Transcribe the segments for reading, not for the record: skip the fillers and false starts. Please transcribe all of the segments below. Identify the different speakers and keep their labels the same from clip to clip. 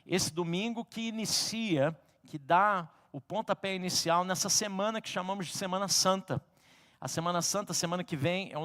Speaker 1: esse domingo que inicia, que dá o pontapé inicial nessa semana que chamamos de Semana Santa. A Semana Santa, semana que vem, é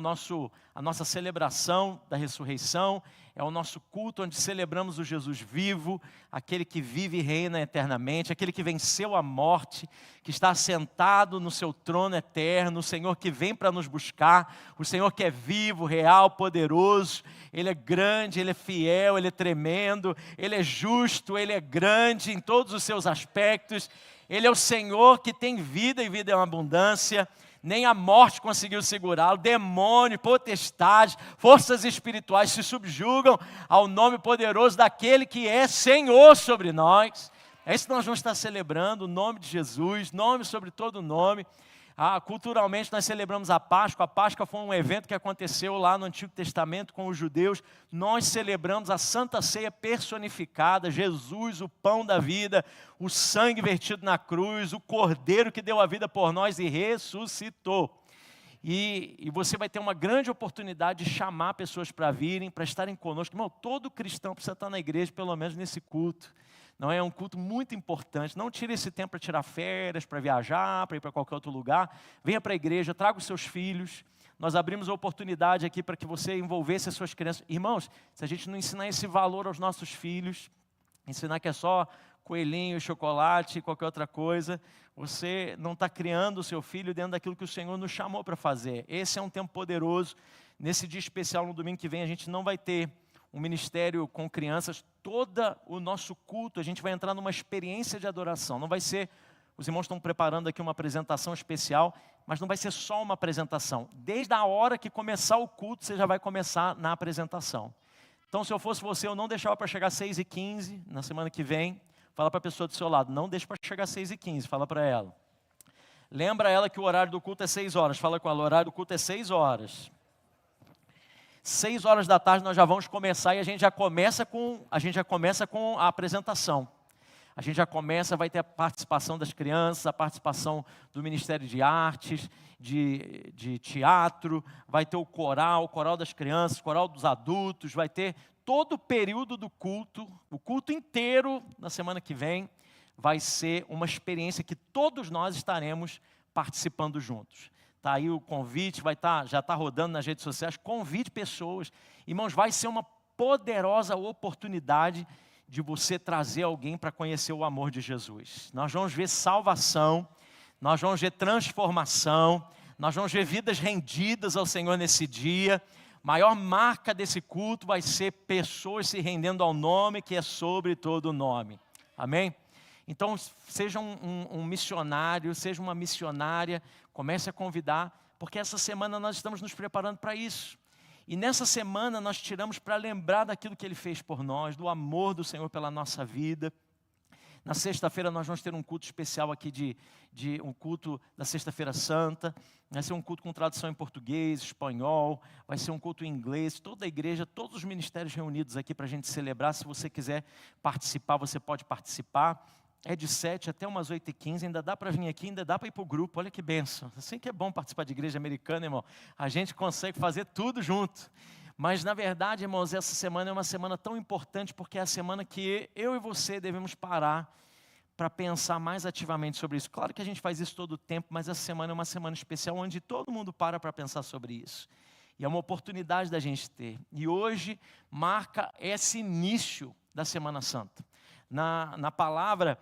Speaker 1: a nossa celebração da ressurreição, é o nosso culto onde celebramos o Jesus vivo, aquele que vive e reina eternamente, aquele que venceu a morte, que está assentado no seu trono eterno, o Senhor que vem para nos buscar, o Senhor que é vivo, real, poderoso, Ele é grande, Ele é fiel, Ele é tremendo, Ele é justo, Ele é grande em todos os seus aspectos, Ele é o Senhor que tem vida e vida em abundância. Nem a morte conseguiu segurá-lo, demônio, potestade, forças espirituais se subjugam ao nome poderoso daquele que é Senhor sobre nós. É isso que nós vamos estar celebrando, o nome de Jesus, nome sobre todo nome. Culturalmente nós celebramos a Páscoa. A Páscoa foi um evento que aconteceu lá no Antigo Testamento com os judeus. Nós celebramos a Santa Ceia personificada, Jesus, o pão da vida, o sangue vertido na cruz, o Cordeiro que deu a vida por nós e ressuscitou. E você vai ter uma grande oportunidade de chamar pessoas para virem, para estarem conosco. Irmão, todo cristão precisa estar na igreja, pelo menos nesse culto. Não é um culto muito importante. Não tire esse tempo para tirar férias, para viajar, para ir para qualquer outro lugar. Venha para a igreja, traga os seus filhos. Nós abrimos a oportunidade aqui para que você envolvesse as suas crianças. Irmãos, se a gente não ensinar esse valor aos nossos filhos, ensinar que é só coelhinho, chocolate e qualquer outra coisa, você não está criando o seu filho dentro daquilo que o Senhor nos chamou para fazer. Esse é um tempo poderoso. Nesse dia especial, no domingo que vem, a gente não vai ter um ministério com crianças. Todo o nosso culto, a gente vai entrar numa experiência de adoração. Não vai ser, os irmãos estão preparando aqui uma apresentação especial, mas não vai ser só uma apresentação. Desde a hora que começar o culto, você já vai começar na apresentação. Então, se eu fosse você, eu não deixava para chegar às 6h15, na semana que vem. Fala para a pessoa do seu lado, não deixe para chegar às 6h15, fala para ela. Lembra ela que o horário do culto é 6 horas, fala com ela, o horário do culto é 6 horas. 6 horas da tarde nós já vamos começar e a gente já começa com a apresentação. A gente já começa, vai ter a participação das crianças, a participação do Ministério de Artes, de teatro, vai ter o coral das crianças, o coral dos adultos, vai ter todo o período do culto, o culto inteiro na semana que vem, vai ser uma experiência que todos nós estaremos participando juntos. Está aí o convite, já está rodando nas redes sociais, convide pessoas. Irmãos, vai ser uma poderosa oportunidade de você trazer alguém para conhecer o amor de Jesus. Nós vamos ver salvação, nós vamos ver transformação, nós vamos ver vidas rendidas ao Senhor nesse dia. Maior marca desse culto vai ser pessoas se rendendo ao nome que é sobre todo nome. Amém? Então, seja um missionário, seja uma missionária, comece a convidar, porque essa semana nós estamos nos preparando para isso. E nessa semana nós tiramos para lembrar daquilo que Ele fez por nós, do amor do Senhor pela nossa vida. Na sexta-feira nós vamos ter um culto especial aqui, um culto da Sexta-feira Santa. Vai ser um culto com tradução em português, espanhol, vai ser um culto em inglês. Toda a igreja, todos os ministérios reunidos aqui para a gente celebrar. Se você quiser participar, você pode participar. É de 7 até umas 8h15, ainda dá para vir aqui, ainda dá para ir para o grupo. Olha que bênção. Assim que é bom participar de igreja americana, irmão. A gente consegue fazer tudo junto. Mas, na verdade, irmãos, essa semana é uma semana tão importante, porque é a semana que eu e você devemos parar para pensar mais ativamente sobre isso. Claro que a gente faz isso todo o tempo, mas essa semana é uma semana especial, onde todo mundo para pensar sobre isso. E é uma oportunidade da gente ter. E hoje marca esse início da Semana Santa. Na palavra,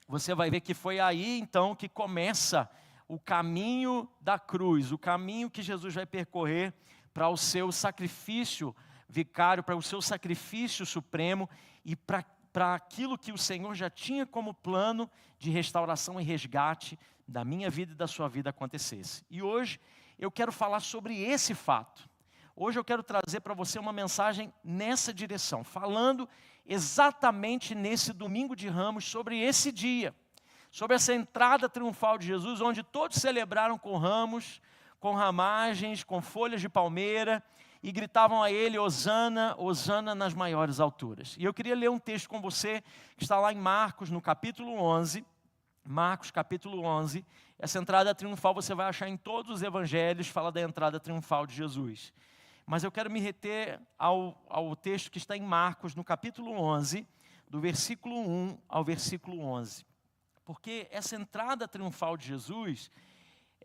Speaker 1: você vai ver que foi aí, então, que começa o caminho da cruz, o caminho que Jesus vai percorrer para o seu sacrifício vicário, para o seu sacrifício supremo e para aquilo que o Senhor já tinha como plano de restauração e resgate da minha vida e da sua vida acontecesse. E hoje eu quero falar sobre esse fato. Hoje eu quero trazer para você uma mensagem nessa direção, falando exatamente nesse domingo de Ramos sobre esse dia, sobre essa entrada triunfal de Jesus, onde todos celebraram com ramos, com ramagens, com folhas de palmeira, e gritavam a Ele, Hosana, Hosana nas maiores alturas. E eu queria ler um texto com você, que está lá em Marcos, no capítulo 11, Marcos capítulo 11, essa entrada triunfal você vai achar em todos os evangelhos, fala da entrada triunfal de Jesus. Mas eu quero me reter ao texto que está em Marcos, no capítulo 11, do versículo 1 ao versículo 11. Porque essa entrada triunfal de Jesus,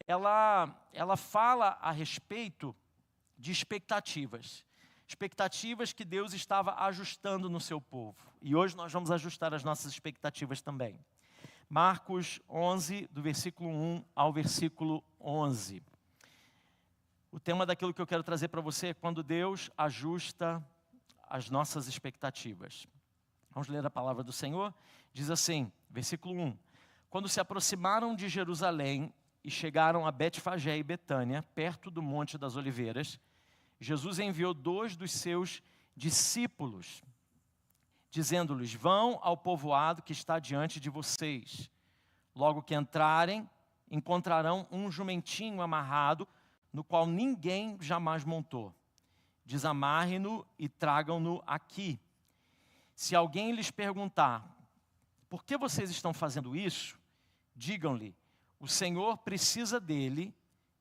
Speaker 1: ela fala a respeito de expectativas. Expectativas que Deus estava ajustando no seu povo. E hoje nós vamos ajustar as nossas expectativas também. Marcos 11, do versículo 1 ao versículo 11. O tema daquilo que eu quero trazer para você é quando Deus ajusta as nossas expectativas. Vamos ler a palavra do Senhor? Diz assim, versículo 1. Quando se aproximaram de Jerusalém e chegaram a Betfagé e Betânia, perto do Monte das Oliveiras, Jesus enviou 2 dos seus discípulos, dizendo-lhes, vão ao povoado que está diante de vocês. Logo que entrarem, encontrarão um jumentinho amarrado, no qual ninguém jamais montou. Desamarrem-no e tragam-no aqui. Se alguém lhes perguntar, por que vocês estão fazendo isso? Digam-lhe, o Senhor precisa dele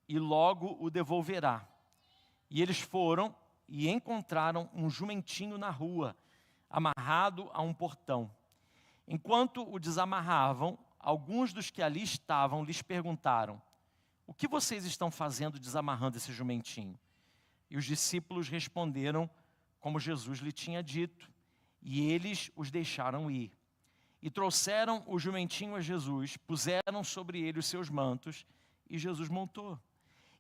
Speaker 1: e logo o devolverá. E eles foram e encontraram um jumentinho na rua, amarrado a um portão. Enquanto o desamarravam, alguns dos que ali estavam lhes perguntaram, o que vocês estão fazendo desamarrando esse jumentinho? E os discípulos responderam como Jesus lhe tinha dito, e eles os deixaram ir. E trouxeram o jumentinho a Jesus, puseram sobre ele os seus mantos, e Jesus montou.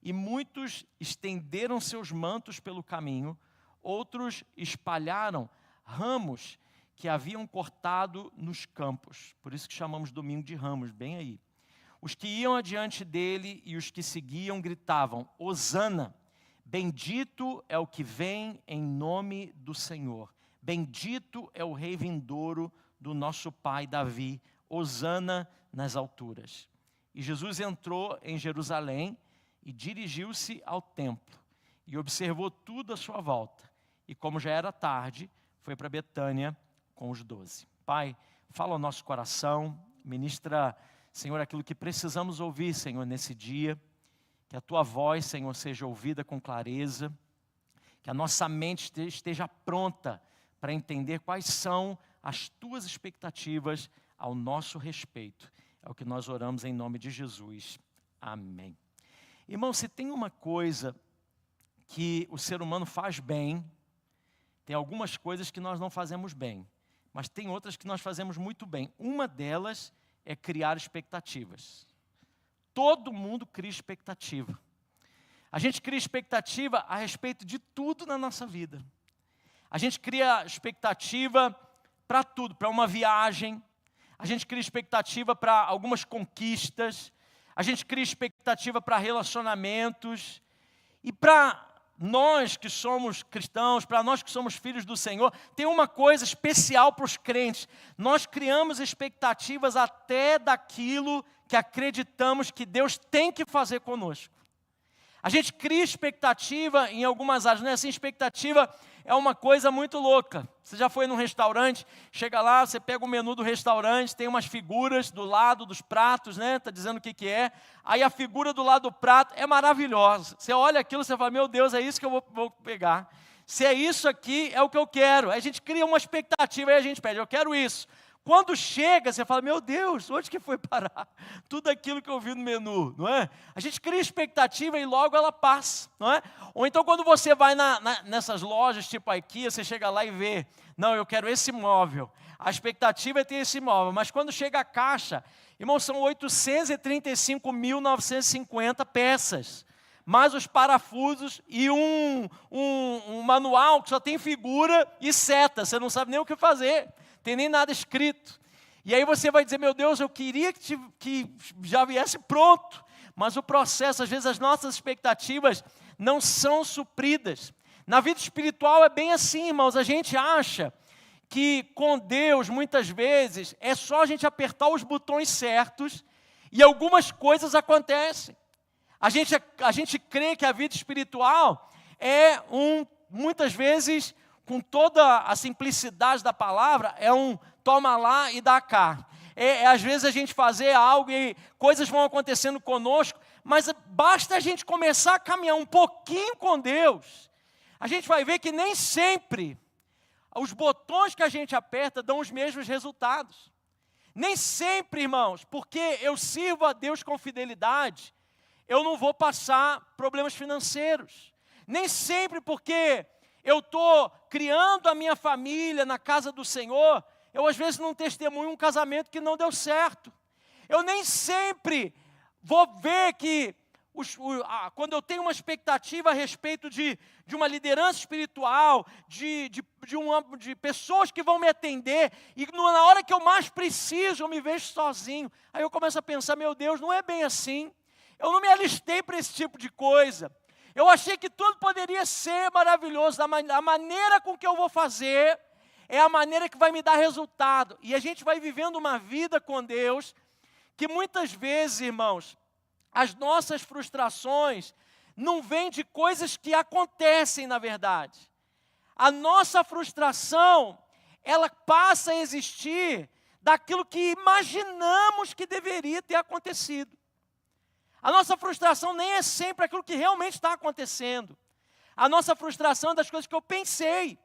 Speaker 1: E muitos estenderam seus mantos pelo caminho, outros espalharam ramos que haviam cortado nos campos. Por isso que chamamos domingo de ramos, bem aí. Os que iam adiante dele e os que seguiam gritavam, Hosana, bendito é o que vem em nome do Senhor. Bendito é o rei vindouro do nosso pai Davi, Hosana nas alturas. E Jesus entrou em Jerusalém e dirigiu-se ao templo e observou tudo à sua volta. E como já era tarde, foi para Betânia com os 12. Pai, fala ao nosso coração, ministra, Senhor, aquilo que precisamos ouvir, Senhor, nesse dia. Que a Tua voz, Senhor, seja ouvida com clareza. Que a nossa mente esteja pronta para entender quais são as Tuas expectativas ao nosso respeito. É o que nós oramos em nome de Jesus. Amém. Irmão, se tem uma coisa que o ser humano faz bem, tem algumas coisas que nós não fazemos bem, mas tem outras que nós fazemos muito bem. Uma delas é criar expectativas. Todo mundo cria expectativa. A gente cria expectativa a respeito de tudo na nossa vida. A gente cria expectativa para tudo, para uma viagem. A gente cria expectativa para algumas conquistas. A gente cria expectativa para relacionamentos. E para nós que somos cristãos, para nós que somos filhos do Senhor, tem uma coisa especial para os crentes. Nós criamos expectativas até daquilo que acreditamos que Deus tem que fazer conosco. A gente cria expectativa em algumas áreas, não é assim? Expectativa é uma coisa muito louca. Você já foi num restaurante, chega lá, você pega o menu do restaurante, tem umas figuras do lado dos pratos, né? Está dizendo o que é. Aí a figura do lado do prato é maravilhosa. Você olha aquilo, você fala, meu Deus, é isso que eu vou pegar. Se é isso aqui, é o que eu quero. Aí a gente cria uma expectativa, aí a gente pede, eu quero isso. Quando chega, você fala, meu Deus, onde que foi parar tudo aquilo que eu vi no menu, não é? A gente cria expectativa e logo ela passa, não é? Ou então quando você vai nessas lojas tipo a IKEA, você chega lá e vê, não, eu quero esse móvel. A expectativa é ter esse móvel, mas quando chega a caixa, irmão, são 835.950 peças. Mais os parafusos e um manual que só tem figura e seta, você não sabe nem o que fazer. Tem nem nada escrito. E aí você vai dizer, meu Deus, eu queria que já viesse pronto. Mas o processo, às vezes as nossas expectativas não são supridas. Na vida espiritual é bem assim, irmãos. A gente acha que com Deus, muitas vezes, é só a gente apertar os botões certos e algumas coisas acontecem. A gente crê que a vida espiritual é muitas vezes, com toda a simplicidade da palavra, é toma lá e dá cá. Às vezes a gente fazer algo e coisas vão acontecendo conosco, mas basta a gente começar a caminhar um pouquinho com Deus, a gente vai ver que nem sempre os botões que a gente aperta dão os mesmos resultados. Nem sempre, irmãos, porque eu sirvo a Deus com fidelidade, eu não vou passar problemas financeiros. Nem sempre porque eu estou criando a minha família na casa do Senhor, eu às vezes não testemunho um casamento que não deu certo. Eu nem sempre vou ver que, quando eu tenho uma expectativa a respeito de uma liderança espiritual, de pessoas que vão me atender, e na hora que eu mais preciso, eu me vejo sozinho. Aí eu começo a pensar, meu Deus, não é bem assim. Eu não me alistei para esse tipo de coisa. Eu achei que tudo poderia ser maravilhoso. A maneira com que eu vou fazer é a maneira que vai me dar resultado. E a gente vai vivendo uma vida com Deus que muitas vezes, irmãos, as nossas frustrações não vêm de coisas que acontecem na verdade. A nossa frustração, ela passa a existir daquilo que imaginamos que deveria ter acontecido. A nossa frustração nem é sempre aquilo que realmente está acontecendo. A nossa frustração é das coisas que eu pensei.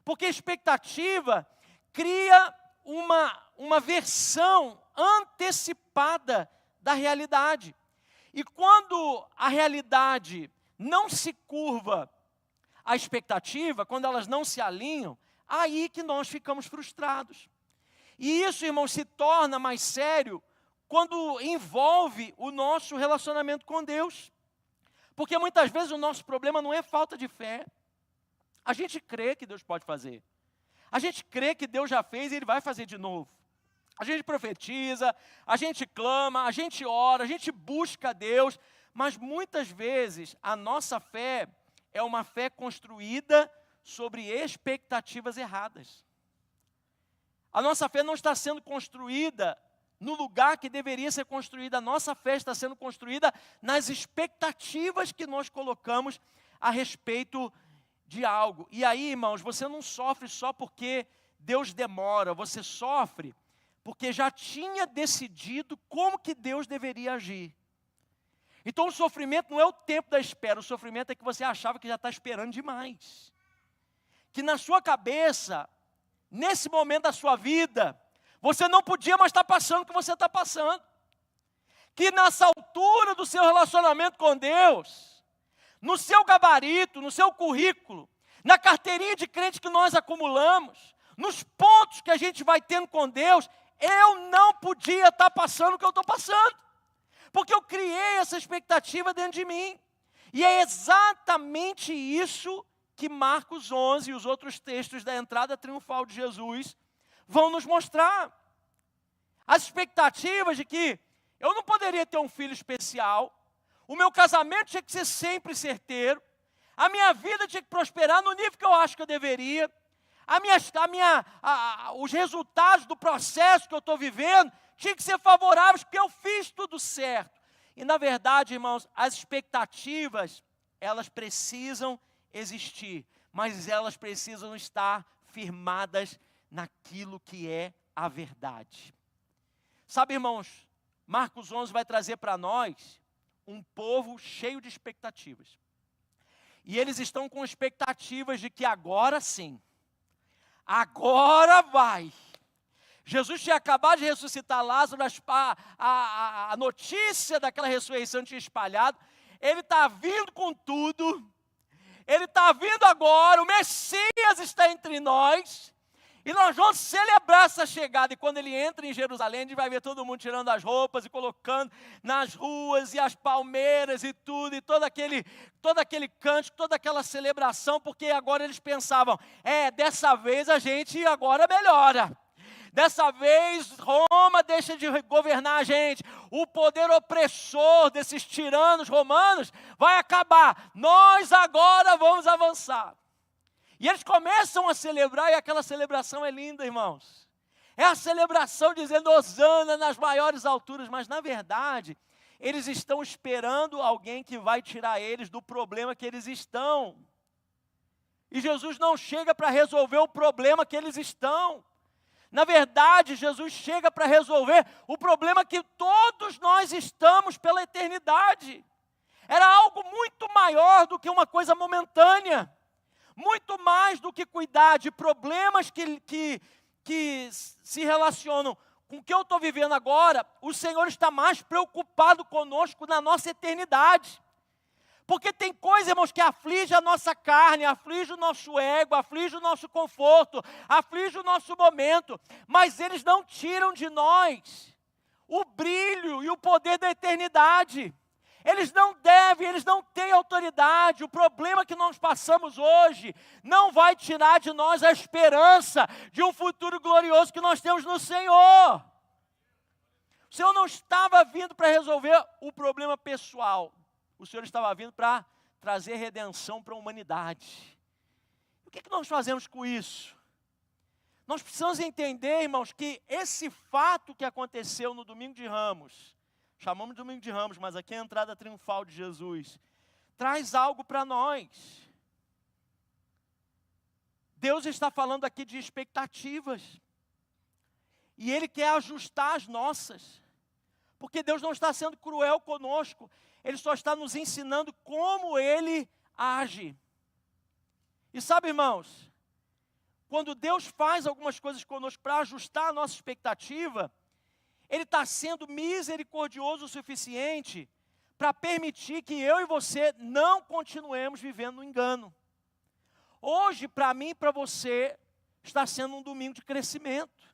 Speaker 1: Porque a expectativa cria uma versão antecipada da realidade. E quando a realidade não se curva à expectativa, quando elas não se alinham, aí que nós ficamos frustrados. E isso, irmãos, se torna mais sério quando envolve o nosso relacionamento com Deus. Porque muitas vezes o nosso problema não é falta de fé. A gente crê que Deus pode fazer. A gente crê que Deus já fez e Ele vai fazer de novo. A gente profetiza, a gente clama, a gente ora, a gente busca Deus, mas muitas vezes a nossa fé é uma fé construída sobre expectativas erradas. A nossa fé não está sendo construída no lugar que deveria ser construída. A nossa fé está sendo construída nas expectativas que nós colocamos a respeito de algo. E aí, irmãos, você não sofre só porque Deus demora, você sofre porque já tinha decidido como que Deus deveria agir. Então o sofrimento não é o tempo da espera, o sofrimento é que você achava que já está esperando demais. Que na sua cabeça, nesse momento da sua vida, você não podia mais estar passando o que você está passando. Que nessa altura do seu relacionamento com Deus, no seu gabarito, no seu currículo, na carteirinha de crente que nós acumulamos, nos pontos que a gente vai tendo com Deus, eu não podia estar passando o que eu estou passando. Porque eu criei essa expectativa dentro de mim. E é exatamente isso que Marcos 11 e os outros textos da entrada triunfal de Jesus vão nos mostrar. As expectativas de que eu não poderia ter um filho especial, o meu casamento tinha que ser sempre certeiro, a minha vida tinha que prosperar no nível que eu acho que eu deveria, os resultados do processo que eu estou vivendo tinham que ser favoráveis, porque eu fiz tudo certo. E na verdade, irmãos, as expectativas, elas precisam existir, mas elas precisam estar firmadas naquilo que é a verdade. Sabe, irmãos, Marcos 11 vai trazer para nós um povo cheio de expectativas. E eles estão com expectativas de que agora sim, agora vai. Jesus tinha acabado de ressuscitar Lázaro, a notícia daquela ressurreição tinha espalhado. Ele está vindo com tudo. Ele está vindo agora, o Messias está entre nós. E nós vamos celebrar essa chegada. E quando ele entra em Jerusalém, a gente vai ver todo mundo tirando as roupas e colocando nas ruas, e as palmeiras e tudo, e todo aquele cântico, toda aquela celebração, porque agora eles pensavam, dessa vez a gente agora melhora. Dessa vez Roma deixa de governar a gente. O poder opressor desses tiranos romanos vai acabar. Nós agora vamos avançar. E eles começam a celebrar, e aquela celebração é linda, irmãos. É a celebração dizendo Hosana nas maiores alturas, mas na verdade, eles estão esperando alguém que vai tirar eles do problema que eles estão. E Jesus não chega para resolver o problema que eles estão. Na verdade, Jesus chega para resolver o problema que todos nós estamos pela eternidade. Era algo muito maior do que uma coisa momentânea. muito mais do que cuidar de problemas que se relacionam com o que eu estou vivendo agora, o Senhor está mais preocupado conosco na nossa eternidade. Porque tem coisa, irmãos, que aflige a nossa carne, aflige o nosso ego, aflige o nosso conforto, aflige o nosso momento, mas eles não tiram de nós o brilho e o poder da eternidade. Eles não devem, eles não têm autoridade. O problema que nós passamos hoje não vai tirar de nós a esperança de um futuro glorioso que nós temos no Senhor. O Senhor não estava vindo para resolver o problema pessoal. O Senhor estava vindo para trazer redenção para a humanidade. O que nós fazemos com isso? Nós precisamos entender, irmãos, que esse fato que aconteceu no Domingo de Ramos, chamamos de Domingo de Ramos, mas aqui é a entrada triunfal de Jesus, traz algo para nós. Deus está falando aqui de expectativas. E Ele quer ajustar as nossas. Porque Deus não está sendo cruel conosco. Ele só está nos ensinando como Ele age. E sabe, irmãos, quando Deus faz algumas coisas conosco para ajustar a nossa expectativa, Ele está sendo misericordioso o suficiente para permitir que eu e você não continuemos vivendo no engano. Hoje, para mim e para você, está sendo um domingo de crescimento.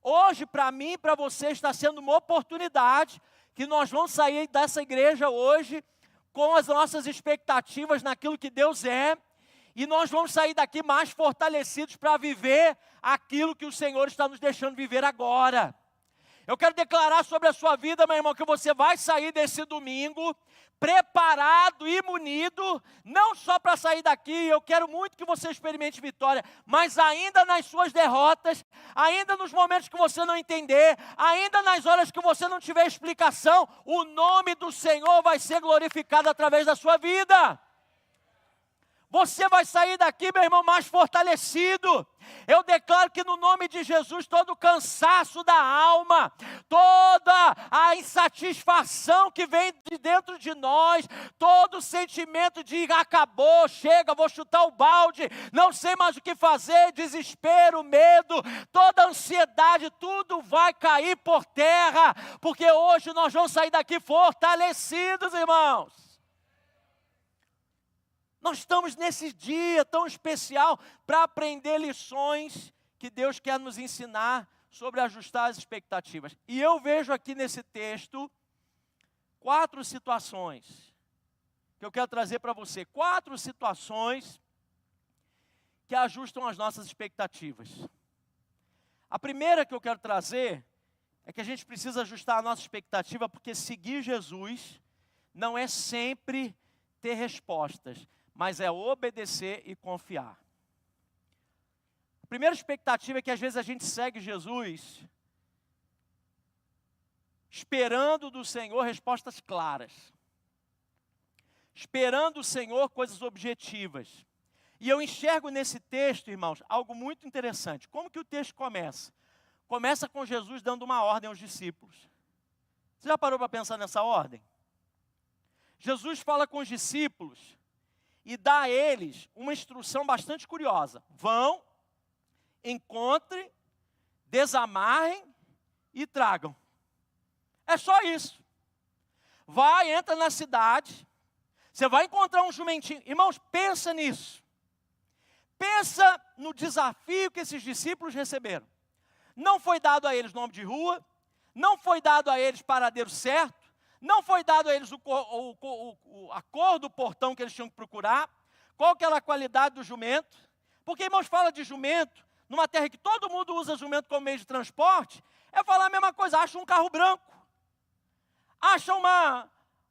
Speaker 1: Hoje, para mim e para você, está sendo uma oportunidade que nós vamos sair dessa igreja hoje com as nossas expectativas naquilo que Deus é, e nós vamos sair daqui mais fortalecidos para viver aquilo que o Senhor está nos deixando viver agora. Eu quero declarar sobre a sua vida, meu irmão, que você vai sair desse domingo preparado e munido, não só para sair daqui. Eu quero muito que você experimente vitória, mas ainda nas suas derrotas, ainda nos momentos que você não entender, ainda nas horas que você não tiver explicação, o nome do Senhor vai ser glorificado através da sua vida. Você vai sair daqui, meu irmão, mais fortalecido. Eu declaro que no nome de Jesus, todo o cansaço da alma, toda a insatisfação que vem de dentro de nós, todo o sentimento de acabou, chega, vou chutar o balde, não sei mais o que fazer, desespero, medo, toda a ansiedade, tudo vai cair por terra, porque hoje nós vamos sair daqui fortalecidos, irmãos. Nós estamos nesse dia tão especial para aprender lições que Deus quer nos ensinar sobre ajustar as expectativas. E eu vejo aqui nesse texto 4 situações que eu quero trazer para você. 4 situações que ajustam as nossas expectativas. A primeira que eu quero trazer é que a gente precisa ajustar a nossa expectativa, porque seguir Jesus não é sempre ter respostas, mas é obedecer e confiar. A primeira expectativa é que às vezes a gente segue Jesus esperando do Senhor respostas claras, esperando do Senhor coisas objetivas. E eu enxergo nesse texto, irmãos, algo muito interessante. Como que o texto começa? Começa com Jesus dando uma ordem aos discípulos. Você já parou para pensar nessa ordem? Jesus fala com os discípulos e dá a eles uma instrução bastante curiosa. Vão, encontrem, desamarrem e tragam. É só isso. Vai, entra na cidade, você vai encontrar um jumentinho. Irmãos, pensa nisso. Pensa no desafio que esses discípulos receberam. Não foi dado a eles nome de rua, não foi dado a eles paradeiro certo, não foi dado a eles a cor do portão que eles tinham que procurar, qual que era a qualidade do jumento. Porque, irmãos, fala de jumento, numa terra que todo mundo usa jumento como meio de transporte, é falar a mesma coisa, acha um carro branco, acha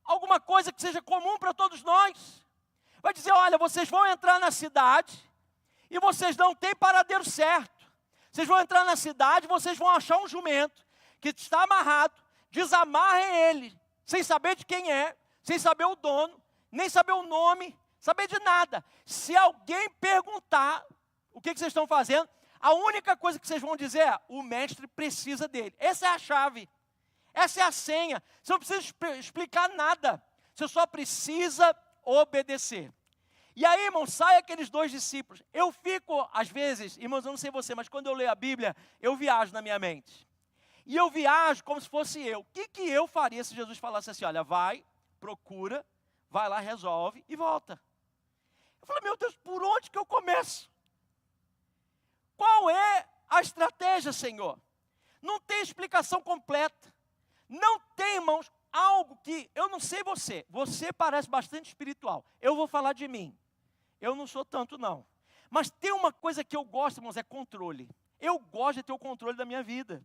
Speaker 1: alguma coisa que seja comum para todos nós. Vai dizer, olha, vocês vão entrar na cidade e vocês não têm paradeiro certo. Vocês vão entrar na cidade, vocês vão achar um jumento que está amarrado, desamarrem ele, sem saber de quem é, sem saber o dono, nem saber o nome, saber de nada. Se alguém perguntar o que vocês estão fazendo, a única coisa que vocês vão dizer é, o mestre precisa dele. Essa é a chave, essa é a senha. Você não precisa explicar nada, você só precisa obedecer. E aí, irmão, sai aqueles 2 discípulos. Eu fico, às vezes, irmãos, eu não sei você, mas quando eu leio a Bíblia, eu viajo na minha mente. E eu viajo como se fosse eu. O que eu faria se Jesus falasse assim, olha, vai, procura, vai lá, resolve e volta. Eu falei, meu Deus, por onde que eu começo? Qual é a estratégia, Senhor? Não tem explicação completa. Não tem, irmãos, algo que, eu não sei você. Você parece bastante espiritual. Eu vou falar de mim. Eu não sou tanto, não. Mas tem uma coisa que eu gosto, irmãos, é controle. Eu gosto de ter o controle da minha vida.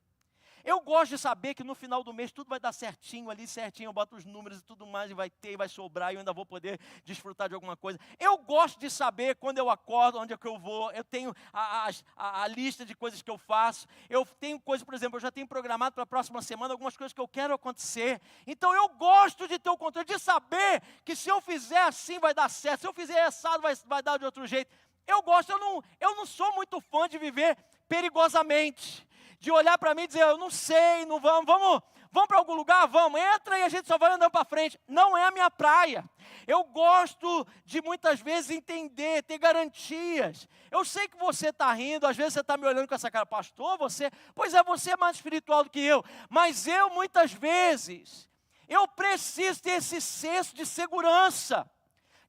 Speaker 1: Eu gosto de saber que no final do mês tudo vai dar certinho ali, certinho, eu boto os números e tudo mais, e vai ter, e vai sobrar, e eu ainda vou poder desfrutar de alguma coisa. Eu gosto de saber quando eu acordo, onde é que eu vou, eu tenho a lista de coisas que eu faço, eu tenho coisas, por exemplo, eu já tenho programado para a próxima semana algumas coisas que eu quero acontecer. Então eu gosto de ter o controle, de saber que se eu fizer assim vai dar certo, se eu fizer assado vai dar de outro jeito. Eu gosto, eu não sou muito fã de viver perigosamente. De olhar para mim e dizer, eu não sei, não vamos para algum lugar? Vamos, entra e a gente só vai andando para frente. Não é a minha praia. Eu gosto de muitas vezes entender, ter garantias. Eu sei que você está rindo, às vezes você está me olhando com essa cara, pastor, pois é, você é mais espiritual do que eu. Mas eu muitas vezes, eu preciso ter esse senso de segurança,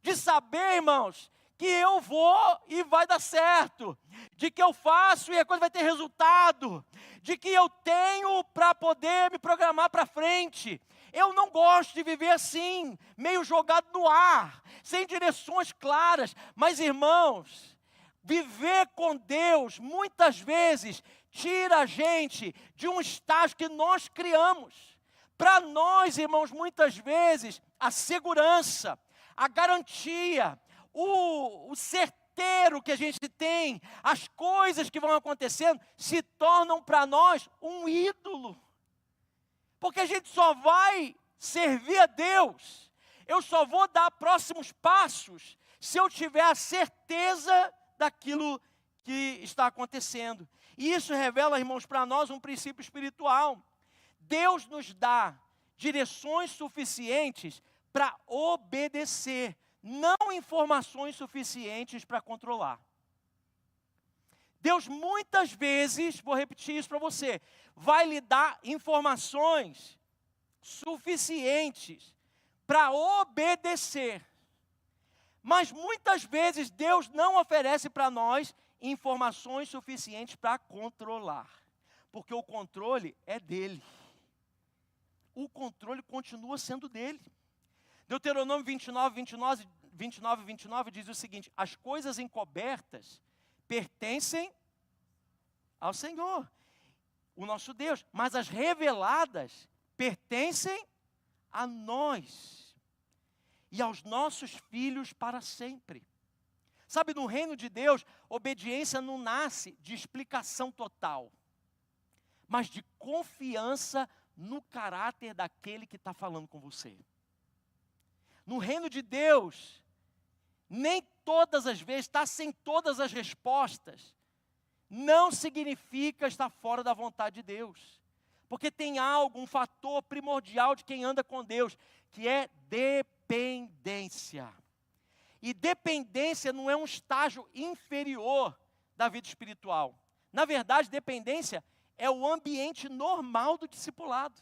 Speaker 1: de saber, irmãos, que eu vou e vai dar certo, de que eu faço e a coisa vai ter resultado, de que eu tenho para poder me programar para frente. Eu não gosto de viver assim, meio jogado no ar, sem direções claras. Mas, irmãos, viver com Deus, muitas vezes, tira a gente de um estágio que nós criamos. Para nós, irmãos, muitas vezes, a segurança, a garantia, o certeiro que a gente tem, as coisas que vão acontecendo, se tornam para nós um ídolo. Porque a gente só vai servir a Deus, eu só vou dar próximos passos, se eu tiver a certeza daquilo que está acontecendo. E isso revela, irmãos, para nós um princípio espiritual. Deus nos dá direções suficientes para obedecer, não informações suficientes para controlar. Deus muitas vezes, vou repetir isso para você, vai lhe dar informações suficientes para obedecer. Mas muitas vezes Deus não oferece para nós informações suficientes para controlar. Porque o controle é dele. O controle continua sendo dele. Deuteronômio 29 diz o seguinte: as coisas encobertas pertencem ao Senhor, o nosso Deus, mas as reveladas pertencem a nós e aos nossos filhos para sempre. Sabe, no reino de Deus, obediência não nasce de explicação total, mas de confiança no caráter daquele que está falando com você. No reino de Deus, nem todas as vezes, está sem todas as respostas, não significa estar fora da vontade de Deus. Porque tem algo, um fator primordial de quem anda com Deus, que é dependência. E dependência não é um estágio inferior da vida espiritual. Na verdade, dependência é o ambiente normal do discipulado.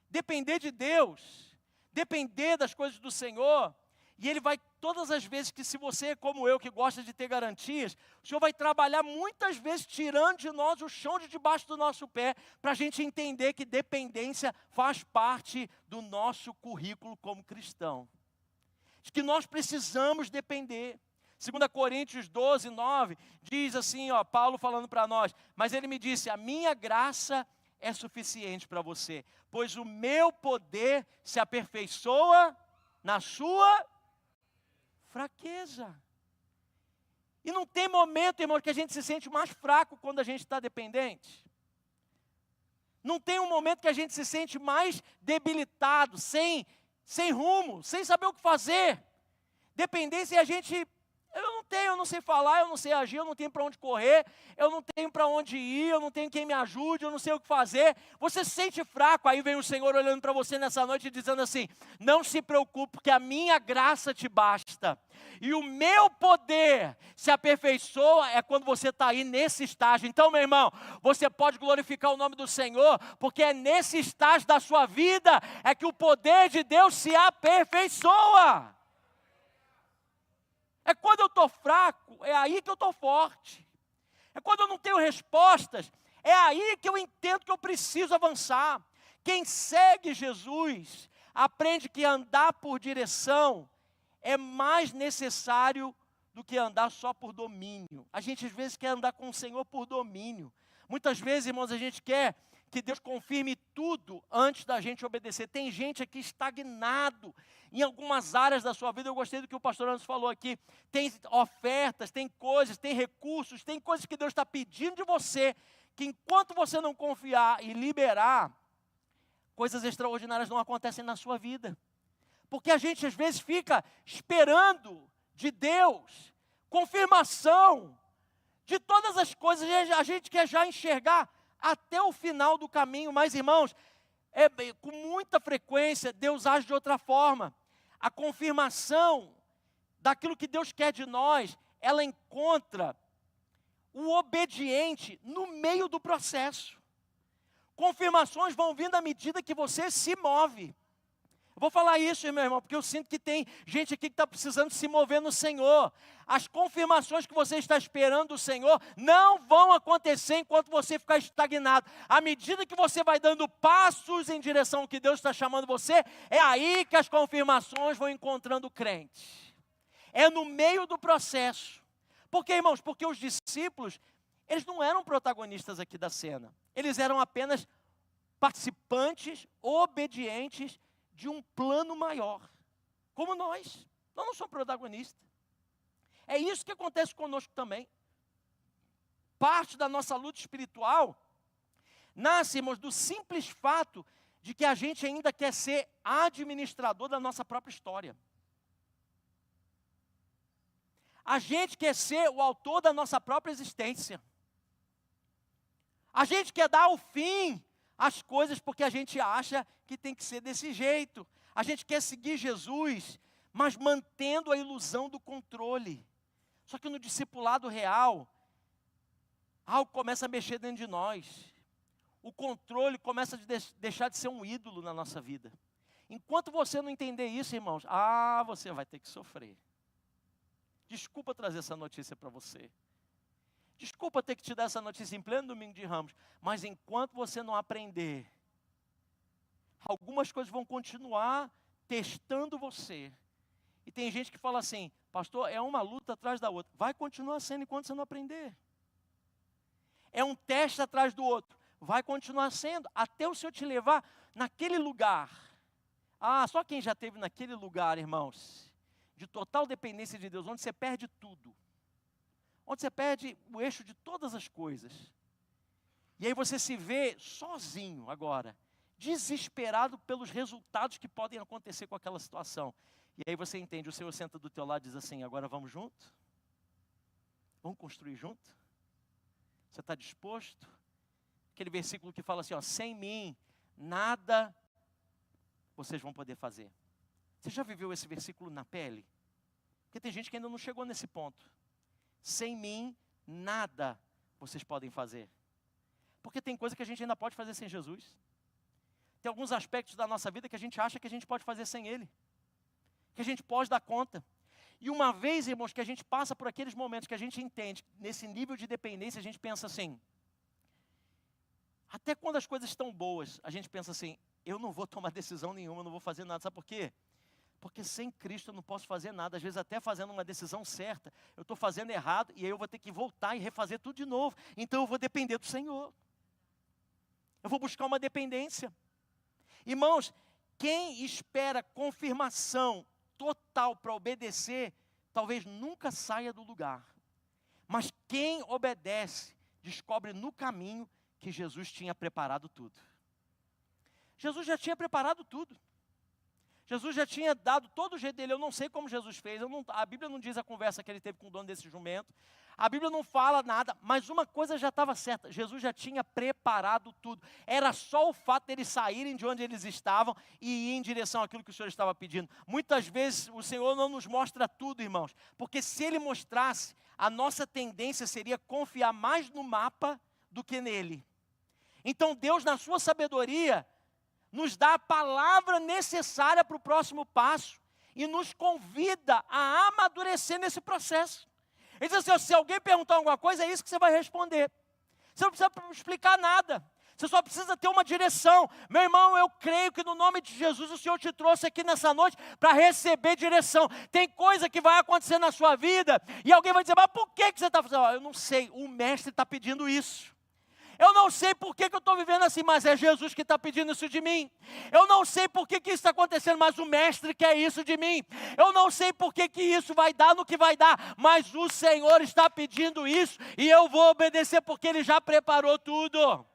Speaker 1: Depender de Deus, depender das coisas do Senhor, e Ele vai, todas as vezes que, se você é como eu, que gosta de ter garantias, o Senhor vai trabalhar muitas vezes tirando de nós o chão de debaixo do nosso pé, para a gente entender que dependência faz parte do nosso currículo como cristão. De que nós precisamos depender. 2 Coríntios 12, 9, diz assim, Paulo falando para nós, mas ele me disse, a minha graça é suficiente para você, pois o meu poder se aperfeiçoa na sua fraqueza. E não tem momento, irmão, que a gente se sente mais fraco quando a gente está dependente. Não tem um momento que a gente se sente mais debilitado, sem rumo, sem saber o que fazer. Dependência é a gente, eu eu não sei falar, eu não sei agir, eu não tenho para onde correr, eu não tenho para onde ir, eu não tenho quem me ajude, eu não sei o que fazer. Você se sente fraco, aí vem o Senhor olhando para você nessa noite e dizendo assim: não se preocupe, porque a minha graça te basta. E o meu poder se aperfeiçoa é quando você está aí nesse estágio. Então, meu irmão, você pode glorificar o nome do Senhor, porque é nesse estágio da sua vida é que o poder de Deus se aperfeiçoa. É quando eu estou fraco, é aí que eu estou forte. É quando eu não tenho respostas, é aí que eu entendo que eu preciso avançar. Quem segue Jesus aprende que andar por direção é mais necessário do que andar só por domínio. A gente às vezes quer andar com o Senhor por domínio. Muitas vezes, irmãos, a gente quer que Deus confirme tudo antes da gente obedecer. Tem gente aqui estagnado em algumas áreas da sua vida. Eu gostei do que o pastor Anderson falou aqui. Tem ofertas, tem coisas, tem recursos, tem coisas que Deus está pedindo de você, que enquanto você não confiar e liberar, coisas extraordinárias não acontecem na sua vida. Porque a gente às vezes fica esperando de Deus confirmação de todas as coisas, a gente quer já enxergar até o final do caminho. Mas, irmãos, com muita frequência Deus age de outra forma. A confirmação daquilo que Deus quer de nós, ela encontra o obediente no meio do processo. Confirmações vão vindo à medida que você se move. Eu vou falar isso, meu irmão, porque eu sinto que tem gente aqui que está precisando se mover no Senhor. As confirmações que você está esperando do Senhor não vão acontecer enquanto você ficar estagnado. À medida que você vai dando passos em direção ao que Deus está chamando você, é aí que as confirmações vão encontrando o crente. É no meio do processo. Por quê, irmãos? Porque os discípulos, eles não eram protagonistas aqui da cena. Eles eram apenas participantes, obedientes de um plano maior, como nós não somos protagonistas. É isso que acontece conosco também. Parte da nossa luta espiritual nasce, irmãos, do simples fato de que a gente ainda quer ser administrador da nossa própria história. A gente quer ser o autor da nossa própria existência. A gente quer dar o fim às coisas porque a gente acha que tem que ser desse jeito. A gente quer seguir Jesus, mas mantendo a ilusão do controle. Só que no discipulado real, algo começa a mexer dentro de nós. O controle começa a deixar de ser um ídolo na nossa vida. Enquanto você não entender isso, irmãos, você vai ter que sofrer. Desculpa trazer essa notícia para você. Desculpa ter que te dar essa notícia em pleno domingo de Ramos, mas enquanto você não aprender, algumas coisas vão continuar testando você. E tem gente que fala assim: pastor, é uma luta atrás da outra. Vai continuar sendo enquanto você não aprender. É um teste atrás do outro. Vai continuar sendo, até o Senhor te levar naquele lugar. Só quem já esteve naquele lugar, irmãos, de total dependência de Deus, onde você perde tudo. Onde você perde o eixo de todas as coisas. E aí você se vê sozinho agora, desesperado pelos resultados que podem acontecer com aquela situação. E aí você entende, o Senhor senta do teu lado e diz assim: agora vamos junto? Vamos construir junto? Você está disposto? Aquele versículo que fala assim, sem mim, nada vocês vão poder fazer. Você já viveu esse versículo na pele? Porque tem gente que ainda não chegou nesse ponto. Sem mim, nada vocês podem fazer. Porque tem coisa que a gente ainda pode fazer sem Jesus. Tem alguns aspectos da nossa vida que a gente acha que a gente pode fazer sem Ele. Que a gente pode dar conta. E uma vez, irmãos, que a gente passa por aqueles momentos que a gente entende, nesse nível de dependência, a gente pensa assim, até quando as coisas estão boas, a gente pensa assim, eu não vou tomar decisão nenhuma, eu não vou fazer nada. Sabe por quê? Porque sem Cristo eu não posso fazer nada. Às vezes até fazendo uma decisão certa, eu estou fazendo errado, e aí eu vou ter que voltar e refazer tudo de novo. Então eu vou depender do Senhor. Eu vou buscar uma dependência. Irmãos, quem espera confirmação total para obedecer, talvez nunca saia do lugar. Mas quem obedece, descobre no caminho que Jesus tinha preparado tudo. Jesus já tinha preparado tudo. Jesus já tinha dado todo o jeito dele. Eu não sei como Jesus fez. A Bíblia não diz a conversa que ele teve com o dono desse jumento. A Bíblia não fala nada, mas uma coisa já estava certa. Jesus já tinha preparado tudo. Era só o fato deles saírem de onde eles estavam e ir em direção àquilo que o Senhor estava pedindo. Muitas vezes o Senhor não nos mostra tudo, irmãos. Porque se Ele mostrasse, a nossa tendência seria confiar mais no mapa do que nele. Então Deus, na sua sabedoria, nos dá a palavra necessária para o próximo passo e nos convida a amadurecer nesse processo. Ele diz assim, se alguém perguntar alguma coisa, é isso que você vai responder. Você não precisa explicar nada. Você só precisa ter uma direção. Meu irmão, eu creio que no nome de Jesus o Senhor te trouxe aqui nessa noite para receber direção. Tem coisa que vai acontecer na sua vida e alguém vai dizer, mas por que você está fazendo? Eu não sei, o mestre está pedindo isso. Eu não sei por que eu estou vivendo assim, mas é Jesus que está pedindo isso de mim. Eu não sei por que isso está acontecendo, mas o mestre quer isso de mim. Eu não sei por que isso vai dar no que vai dar, mas o Senhor está pedindo isso e eu vou obedecer porque Ele já preparou tudo.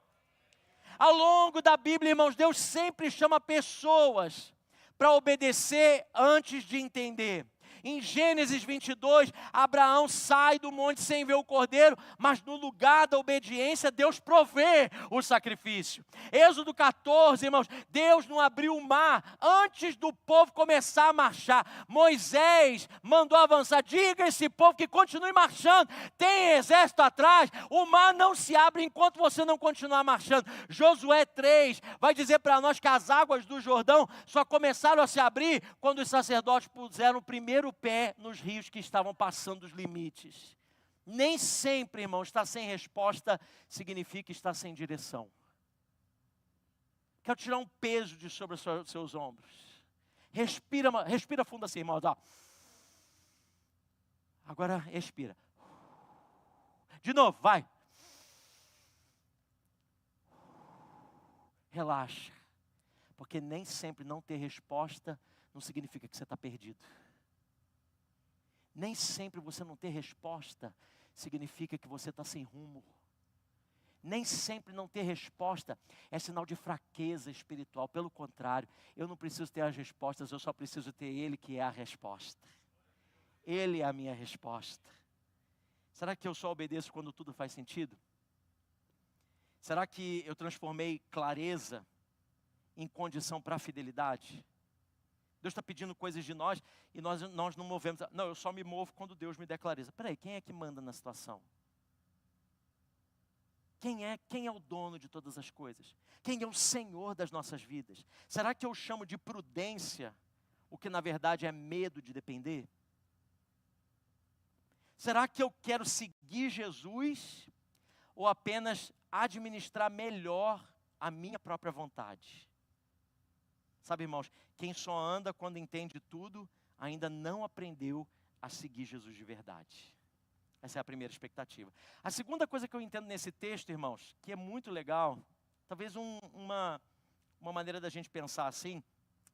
Speaker 1: Ao longo da Bíblia, irmãos, Deus sempre chama pessoas para obedecer antes de entender. Em Gênesis 22, Abraão sai do monte sem ver o cordeiro, mas no lugar da obediência, Deus provê o sacrifício. Êxodo 14, irmãos, Deus não abriu o mar antes do povo começar a marchar. Moisés mandou avançar, diga a esse povo que continue marchando, tem exército atrás, o mar não se abre enquanto você não continuar marchando. Josué 3 vai dizer para nós que as águas do Jordão só começaram a se abrir quando os sacerdotes puseram o primeiro pé nos rios que estavam passando os limites. Nem sempre, irmão, estar sem resposta significa estar sem direção. Quero tirar um peso de sobre os seus ombros. Respira fundo assim, irmãos. Ó. Agora expira. De novo, vai. Relaxa. Porque nem sempre não ter resposta não significa que você está perdido. Nem sempre você não ter resposta significa que você está sem rumo. Nem sempre não ter resposta é sinal de fraqueza espiritual. Pelo contrário, eu não preciso ter as respostas, eu só preciso ter Ele que é a resposta. Ele é a minha resposta. Será que eu só obedeço quando tudo faz sentido? Será que eu transformei clareza em condição para a fidelidade? Deus está pedindo coisas de nós e nós não movemos. Não, eu só me movo quando Deus me der clareza. Espera aí, quem é que manda na situação? Quem é o dono de todas as coisas? Quem é o Senhor das nossas vidas? Será que eu chamo de prudência o que na verdade é medo de depender? Será que eu quero seguir Jesus ou apenas administrar melhor a minha própria vontade? Sabe, irmãos, quem só anda quando entende tudo, ainda não aprendeu a seguir Jesus de verdade. Essa é a primeira expectativa. A segunda coisa que eu entendo nesse texto, irmãos, que é muito legal, talvez uma maneira da gente pensar assim,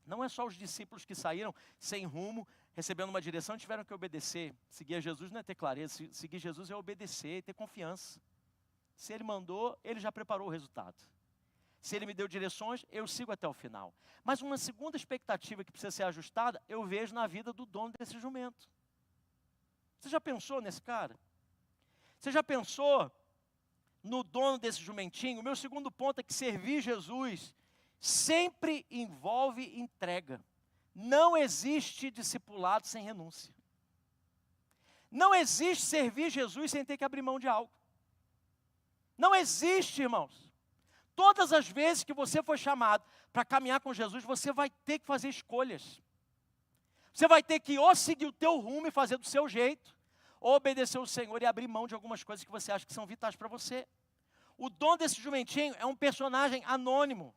Speaker 1: não é só os discípulos que saíram sem rumo, recebendo uma direção, tiveram que obedecer. Seguir a Jesus não é ter clareza, seguir Jesus é obedecer e ter confiança. Se Ele mandou, Ele já preparou o resultado. Se Ele me deu direções, eu sigo até o final. Mas uma segunda expectativa que precisa ser ajustada, eu vejo na vida do dono desse jumento. Você já pensou nesse cara? Você já pensou no dono desse jumentinho? O meu segundo ponto é que servir Jesus sempre envolve entrega. Não existe discipulado sem renúncia. Não existe servir Jesus sem ter que abrir mão de algo. Não existe, irmãos. Todas as vezes que você for chamado para caminhar com Jesus, você vai ter que fazer escolhas. Você vai ter que ou seguir o teu rumo e fazer do seu jeito, ou obedecer ao Senhor e abrir mão de algumas coisas que você acha que são vitais para você. O dono desse jumentinho é um personagem anônimo,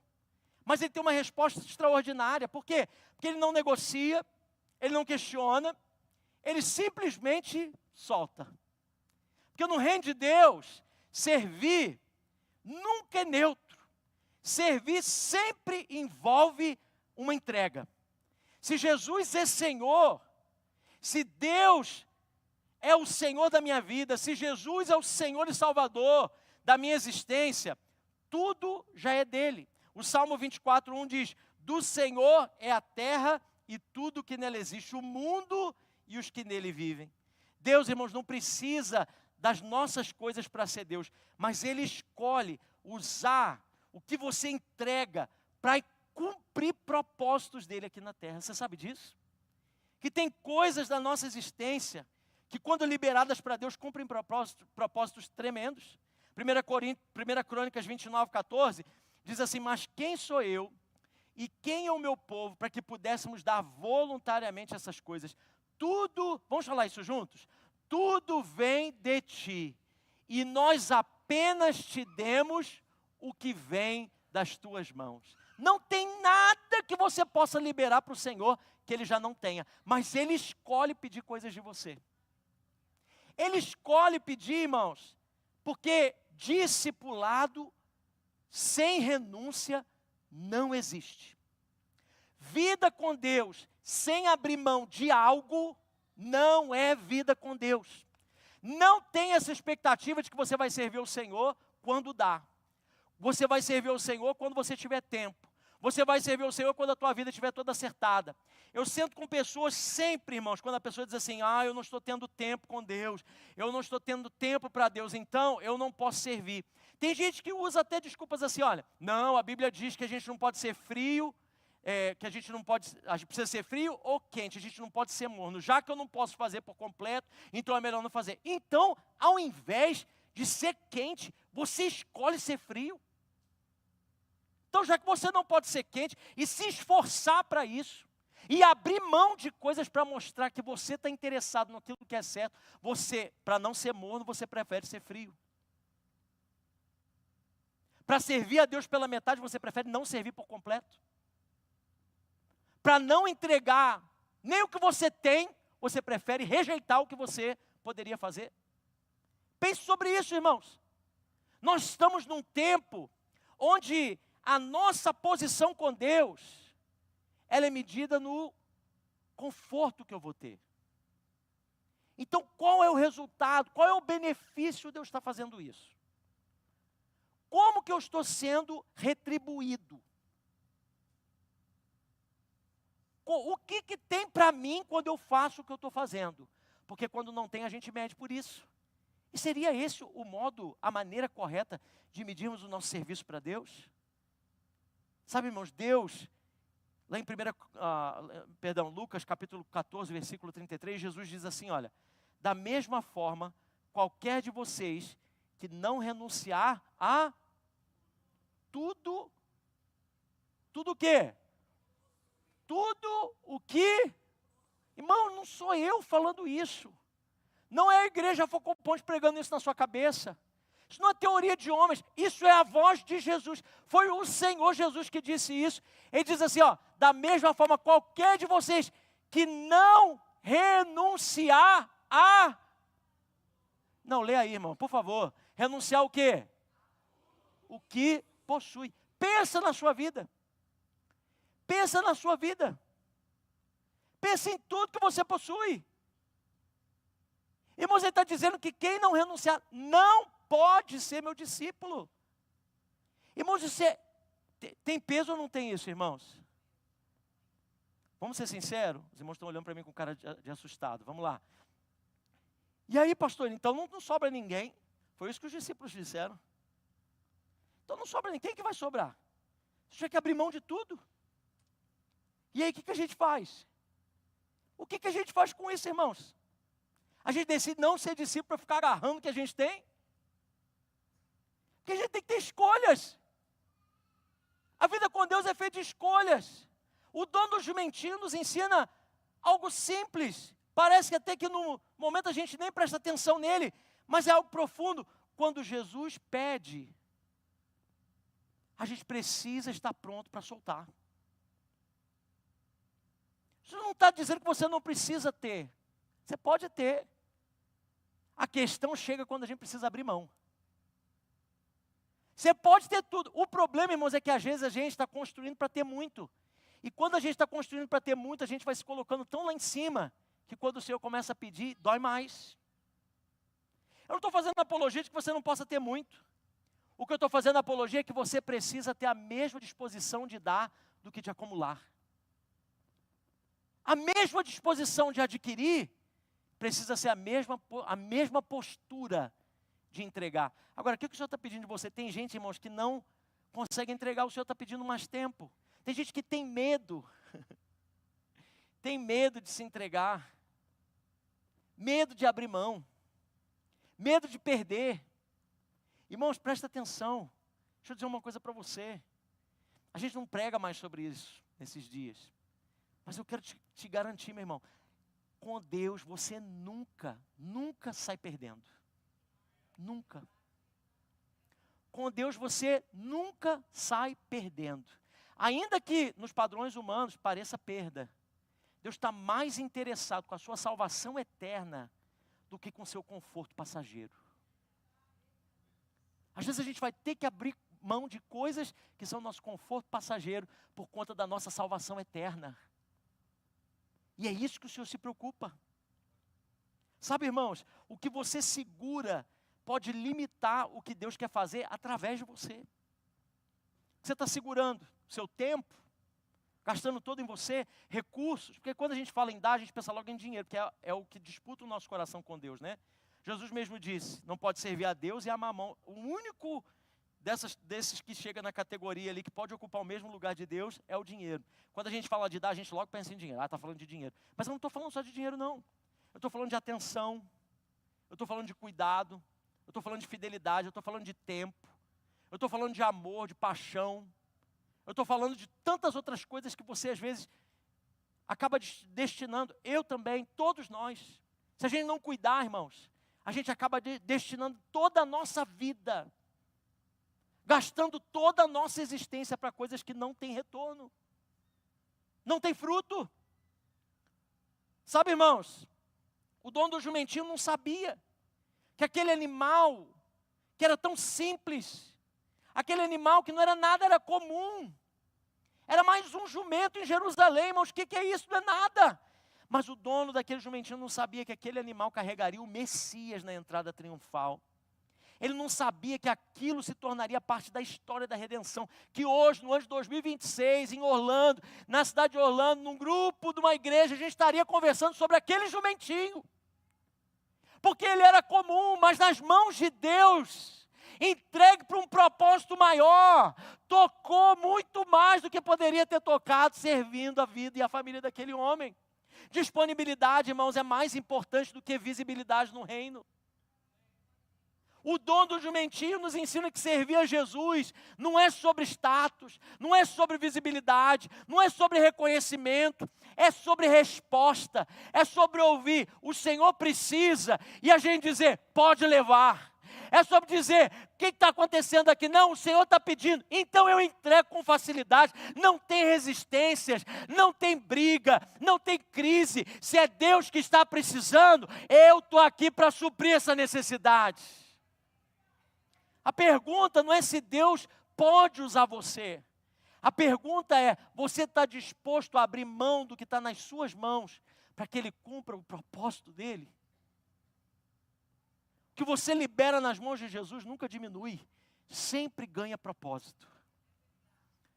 Speaker 1: mas ele tem uma resposta extraordinária. Por quê? Porque ele não negocia, ele não questiona, ele simplesmente solta. Porque no reino de Deus, servir nunca é neutro. Servir sempre envolve uma entrega. Se Jesus é Senhor, se Deus é o Senhor da minha vida, se Jesus é o Senhor e Salvador da minha existência, tudo já é dele. O Salmo 24:1 diz, do Senhor é a terra e tudo que nela existe, o mundo e os que nele vivem. Deus, irmãos, não precisa das nossas coisas para ser Deus, mas Ele escolhe usar o que você entrega para cumprir propósitos dele aqui na terra. Você sabe disso? Que tem coisas da nossa existência que, quando liberadas para Deus, cumprem propósitos tremendos. 1 Crônicas 29, 14, diz assim: mas quem sou eu e quem é o meu povo para que pudéssemos dar voluntariamente essas coisas? Tudo, vamos falar isso juntos? Tudo vem de ti, e nós apenas te demos o que vem das tuas mãos. Não tem nada que você possa liberar para o Senhor que Ele já não tenha, mas Ele escolhe pedir coisas de você. Ele escolhe pedir, irmãos, porque discipulado sem renúncia não existe. Vida com Deus sem abrir mão de algo não é vida com Deus. Não tem essa expectativa de que você vai servir o Senhor quando dá. Você vai servir o Senhor quando você tiver tempo. Você vai servir o Senhor quando a tua vida estiver toda acertada. Eu sento com pessoas sempre, irmãos, quando a pessoa diz assim: eu não estou tendo tempo com Deus, eu não estou tendo tempo para Deus, então eu não posso servir. Tem gente que usa até desculpas assim: olha, não, a Bíblia diz que a gente não pode ser frio, que a gente precisa ser frio ou quente, a gente não pode ser morno. Já que eu não posso fazer por completo, então é melhor não fazer. Então, ao invés de ser quente, você escolhe ser frio. Então, já que você não pode ser quente, e se esforçar para isso, e abrir mão de coisas para mostrar que você está interessado naquilo que é certo, você, para não ser morno, você prefere ser frio. Para servir a Deus pela metade, você prefere não servir por completo. Para não entregar nem o que você tem, você prefere rejeitar o que você poderia fazer. Pense sobre isso, irmãos. Nós estamos num tempo onde a nossa posição com Deus, ela é medida no conforto que eu vou ter. Então, qual é o resultado? Qual é o benefício de eu estar fazendo isso? Como que eu estou sendo retribuído? O que tem para mim quando eu faço o que eu estou fazendo? Porque quando não tem, a gente mede por isso. E seria esse o modo, a maneira correta de medirmos o nosso serviço para Deus? Sabe, irmãos, Deus, lá em Lucas capítulo 14, versículo 33, Jesus diz assim: olha, da mesma forma, qualquer de vocês que não renunciar a tudo o quê? Tudo o que, irmão, não sou eu falando isso, não é a igreja Focal Point pregando isso na sua cabeça, isso não é teoria de homens, isso é a voz de Jesus, foi o Senhor Jesus que disse isso. Ele diz assim, da mesma forma, qualquer de vocês que não renunciar a, não, lê aí, irmão, por favor, renunciar o quê? O que possui. Pensa na sua vida. Pensa na sua vida. Pensa em tudo que você possui. Irmãos, ele está dizendo que quem não renunciar não pode ser meu discípulo. Irmãos, isso tem peso ou não tem isso, irmãos? Vamos ser sinceros? Os irmãos estão olhando para mim com cara de assustado. Vamos lá. E aí, pastor, então não sobra ninguém. Foi isso que os discípulos disseram. Então não sobra ninguém. Quem que vai sobrar? Você tinha que abrir mão de tudo. E aí, o que a gente faz? O que a gente faz com isso, irmãos? A gente decide não ser discípulo para ficar agarrando o que a gente tem? Porque a gente tem que ter escolhas. A vida com Deus é feita de escolhas. O dono dos jumentinhos nos ensina algo simples. Parece que até que no momento a gente nem presta atenção nele, mas é algo profundo. Quando Jesus pede, a gente precisa estar pronto para soltar. Isso não está dizendo que você não precisa ter. Você pode ter. A questão chega quando a gente precisa abrir mão. Você pode ter tudo. O problema, irmãos, é que às vezes a gente está construindo para ter muito. E quando a gente está construindo para ter muito, a gente vai se colocando tão lá em cima, que quando o Senhor começa a pedir, dói mais. Eu não estou fazendo apologia de que você não possa ter muito. O que eu estou fazendo apologia é que você precisa ter a mesma disposição de dar do que de acumular. A mesma disposição de adquirir precisa ser a mesma postura de entregar. Agora, o que o Senhor está pedindo de você? Tem gente, irmãos, que não consegue entregar, o Senhor está pedindo mais tempo. Tem gente que tem medo. Tem medo de se entregar. Medo de abrir mão. Medo de perder. Irmãos, presta atenção. Deixa eu dizer uma coisa para você. A gente não prega mais sobre isso nesses dias. Mas eu quero te garantir, meu irmão, com Deus você nunca sai perdendo. Nunca. Com Deus você nunca sai perdendo. Ainda que nos padrões humanos pareça perda, Deus está mais interessado com a sua salvação eterna do que com o seu conforto passageiro. Às vezes a gente vai ter que abrir mão de coisas que são nosso conforto passageiro por conta da nossa salvação eterna. E é isso que o Senhor se preocupa. Sabe, irmãos, o que você segura pode limitar o que Deus quer fazer através de você. Você está segurando seu tempo, gastando todo em você, recursos, porque quando a gente fala em dar, a gente pensa logo em dinheiro, porque é o que disputa o nosso coração com Deus, né? Jesus mesmo disse, não pode servir a Deus e a mamão. O único desses que chega na categoria ali, que pode ocupar o mesmo lugar de Deus, é o dinheiro. Quando a gente fala de dar, a gente logo pensa em dinheiro. Ah, está falando de dinheiro. Mas eu não estou falando só de dinheiro, não. Eu estou falando de atenção, eu estou falando de cuidado, eu estou falando de fidelidade, eu estou falando de tempo, eu estou falando de amor, de paixão, eu estou falando de tantas outras coisas que você às vezes acaba destinando, eu também, todos nós. Se a gente não cuidar, irmãos, a gente acaba destinando toda a nossa vida, gastando toda a nossa existência para coisas que não têm retorno, não tem fruto. Sabe, irmãos, o dono do jumentinho não sabia que aquele animal, que era tão simples, aquele animal que não era nada, era comum, era mais um jumento em Jerusalém, irmãos, o que é isso? Não é nada. Mas o dono daquele jumentinho não sabia que aquele animal carregaria o Messias na entrada triunfal. Ele não sabia que aquilo se tornaria parte da história da redenção. Que hoje, no ano de 2026, em Orlando, na cidade de Orlando, num grupo de uma igreja, a gente estaria conversando sobre aquele jumentinho. Porque ele era comum, mas nas mãos de Deus, entregue para um propósito maior, tocou muito mais do que poderia ter tocado, servindo a vida e a família daquele homem. Disponibilidade, irmãos, é mais importante do que visibilidade no reino. O dono do jumentinho nos ensina que servir a Jesus não é sobre status, não é sobre visibilidade, não é sobre reconhecimento, é sobre resposta, é sobre ouvir, o Senhor precisa, e a gente dizer, pode levar. É sobre dizer, o que está acontecendo aqui? Não, o Senhor está pedindo, então eu entrego com facilidade. Não tem resistências, não tem briga, não tem crise. Se é Deus que está precisando, eu estou aqui para suprir essa necessidade. A pergunta não é se Deus pode usar você. A pergunta é, você está disposto a abrir mão do que está nas suas mãos para que Ele cumpra o propósito dEle? O que você libera nas mãos de Jesus nunca diminui, sempre ganha propósito.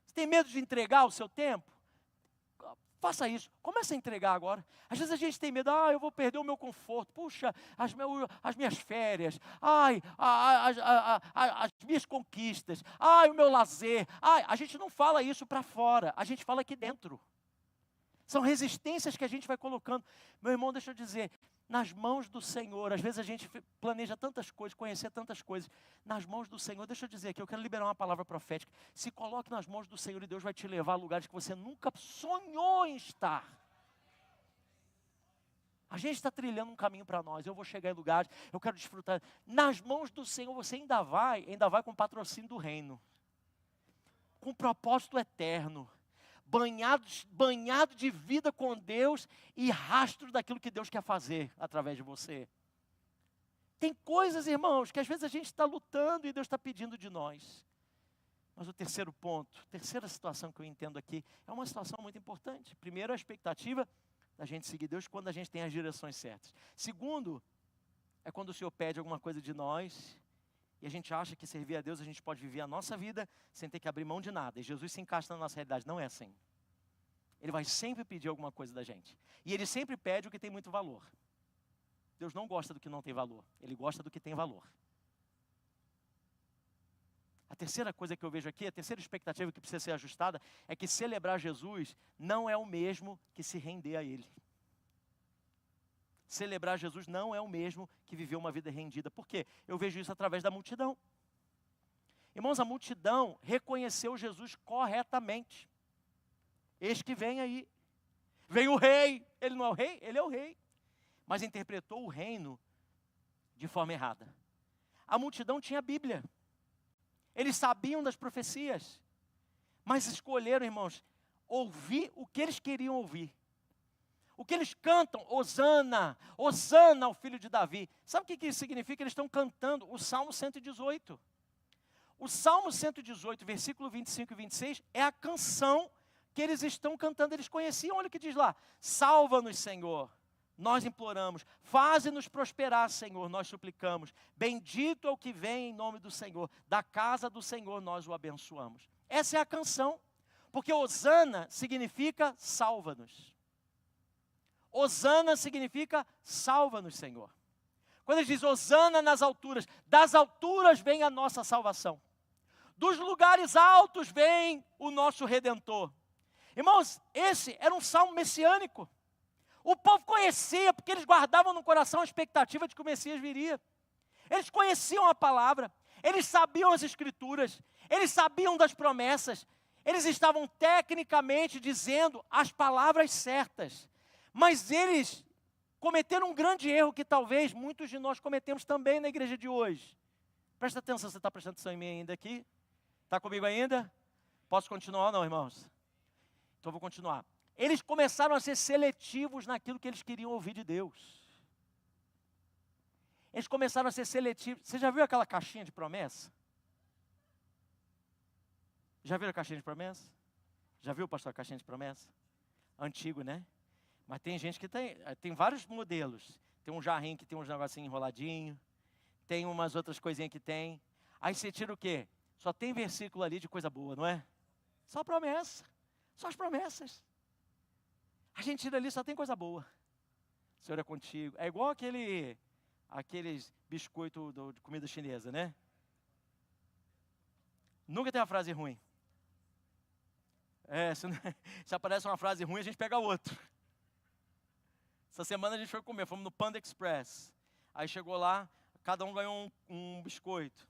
Speaker 1: Você tem medo de entregar o seu tempo? Faça isso, comece a entregar agora. Às vezes a gente tem medo, eu vou perder o meu conforto, puxa, as minhas férias, as minhas conquistas, o meu lazer. A gente não fala isso para fora, a gente fala aqui dentro. São resistências que a gente vai colocando. Meu irmão, deixa eu dizer, nas mãos do Senhor, às vezes a gente planeja tantas coisas, conhecer tantas coisas, nas mãos do Senhor, deixa eu dizer aqui, eu quero liberar uma palavra profética, se coloque nas mãos do Senhor e Deus vai te levar a lugares que você nunca sonhou em estar. A gente está trilhando um caminho para nós, eu vou chegar em lugares, eu quero desfrutar, nas mãos do Senhor você ainda vai com patrocínio do reino, com propósito eterno, banhado de vida com Deus e rastro daquilo que Deus quer fazer através de você. Tem coisas, irmãos, que às vezes a gente está lutando e Deus está pedindo de nós. Mas o terceiro ponto, terceira situação que eu entendo aqui, é uma situação muito importante. Primeiro, a expectativa da gente seguir Deus quando a gente tem as direções certas. Segundo, é quando o Senhor pede alguma coisa de nós e a gente acha que servir a Deus, a gente pode viver a nossa vida sem ter que abrir mão de nada. E Jesus se encaixa na nossa realidade. Não é assim. Ele vai sempre pedir alguma coisa da gente. E Ele sempre pede o que tem muito valor. Deus não gosta do que não tem valor. Ele gosta do que tem valor. A terceira coisa que eu vejo aqui, a terceira expectativa que precisa ser ajustada, é que celebrar Jesus não é o mesmo que se render a Ele. Celebrar Jesus não é o mesmo que viver uma vida rendida. Por quê? Eu vejo isso através da multidão. Irmãos, a multidão reconheceu Jesus corretamente. Eis que vem aí. Vem o rei. Ele não é o rei? Ele é o rei. Mas interpretou o reino de forma errada. A multidão tinha a Bíblia. Eles sabiam das profecias. Mas escolheram, irmãos, ouvir o que eles queriam ouvir. O que eles cantam, Hosana, Hosana ao filho de Davi. Sabe o que isso significa? Eles estão cantando o Salmo 118. O Salmo 118, versículo 25 e 26, é a canção que eles estão cantando. Eles conheciam, olha o que diz lá. Salva-nos, Senhor, nós imploramos. Faze-nos prosperar, Senhor, nós suplicamos. Bendito é o que vem em nome do Senhor. Da casa do Senhor nós o abençoamos. Essa é a canção, porque Hosana significa salva-nos. Hosana significa salva-nos, Senhor. Quando ele diz Hosana nas alturas, das alturas vem a nossa salvação. Dos lugares altos vem o nosso Redentor. Irmãos, esse era um salmo messiânico. O povo conhecia, porque eles guardavam no coração a expectativa de que o Messias viria. Eles conheciam a palavra, eles sabiam as escrituras, eles sabiam das promessas. Eles estavam tecnicamente dizendo as palavras certas. Mas eles cometeram um grande erro que talvez muitos de nós cometemos também na igreja de hoje. Presta atenção, você está prestando atenção em mim ainda aqui? Está comigo ainda? Posso continuar ou não, irmãos? Então eu vou continuar. Eles começaram a ser seletivos naquilo que eles queriam ouvir de Deus. Eles começaram a ser seletivos. Você já viu aquela caixinha de promessa? Já viu a caixinha de promessa? Já viu, pastor, a caixinha de promessa? Antigo, né? Mas tem gente que tem vários modelos. Tem um jarrinho que tem uns negocinhos enroladinhos. Tem umas outras coisinhas que tem. Aí você tira o quê? Só tem versículo ali de coisa boa, não é? Só promessa. Só as promessas. A gente tira ali, só tem coisa boa. O Senhor é contigo. É igual aqueles biscoitos de comida chinesa, né? Nunca tem uma frase ruim. Se aparece uma frase ruim, a gente pega outra. Essa semana a gente foi comer, fomos no Panda Express. Aí chegou lá, cada um ganhou um biscoito.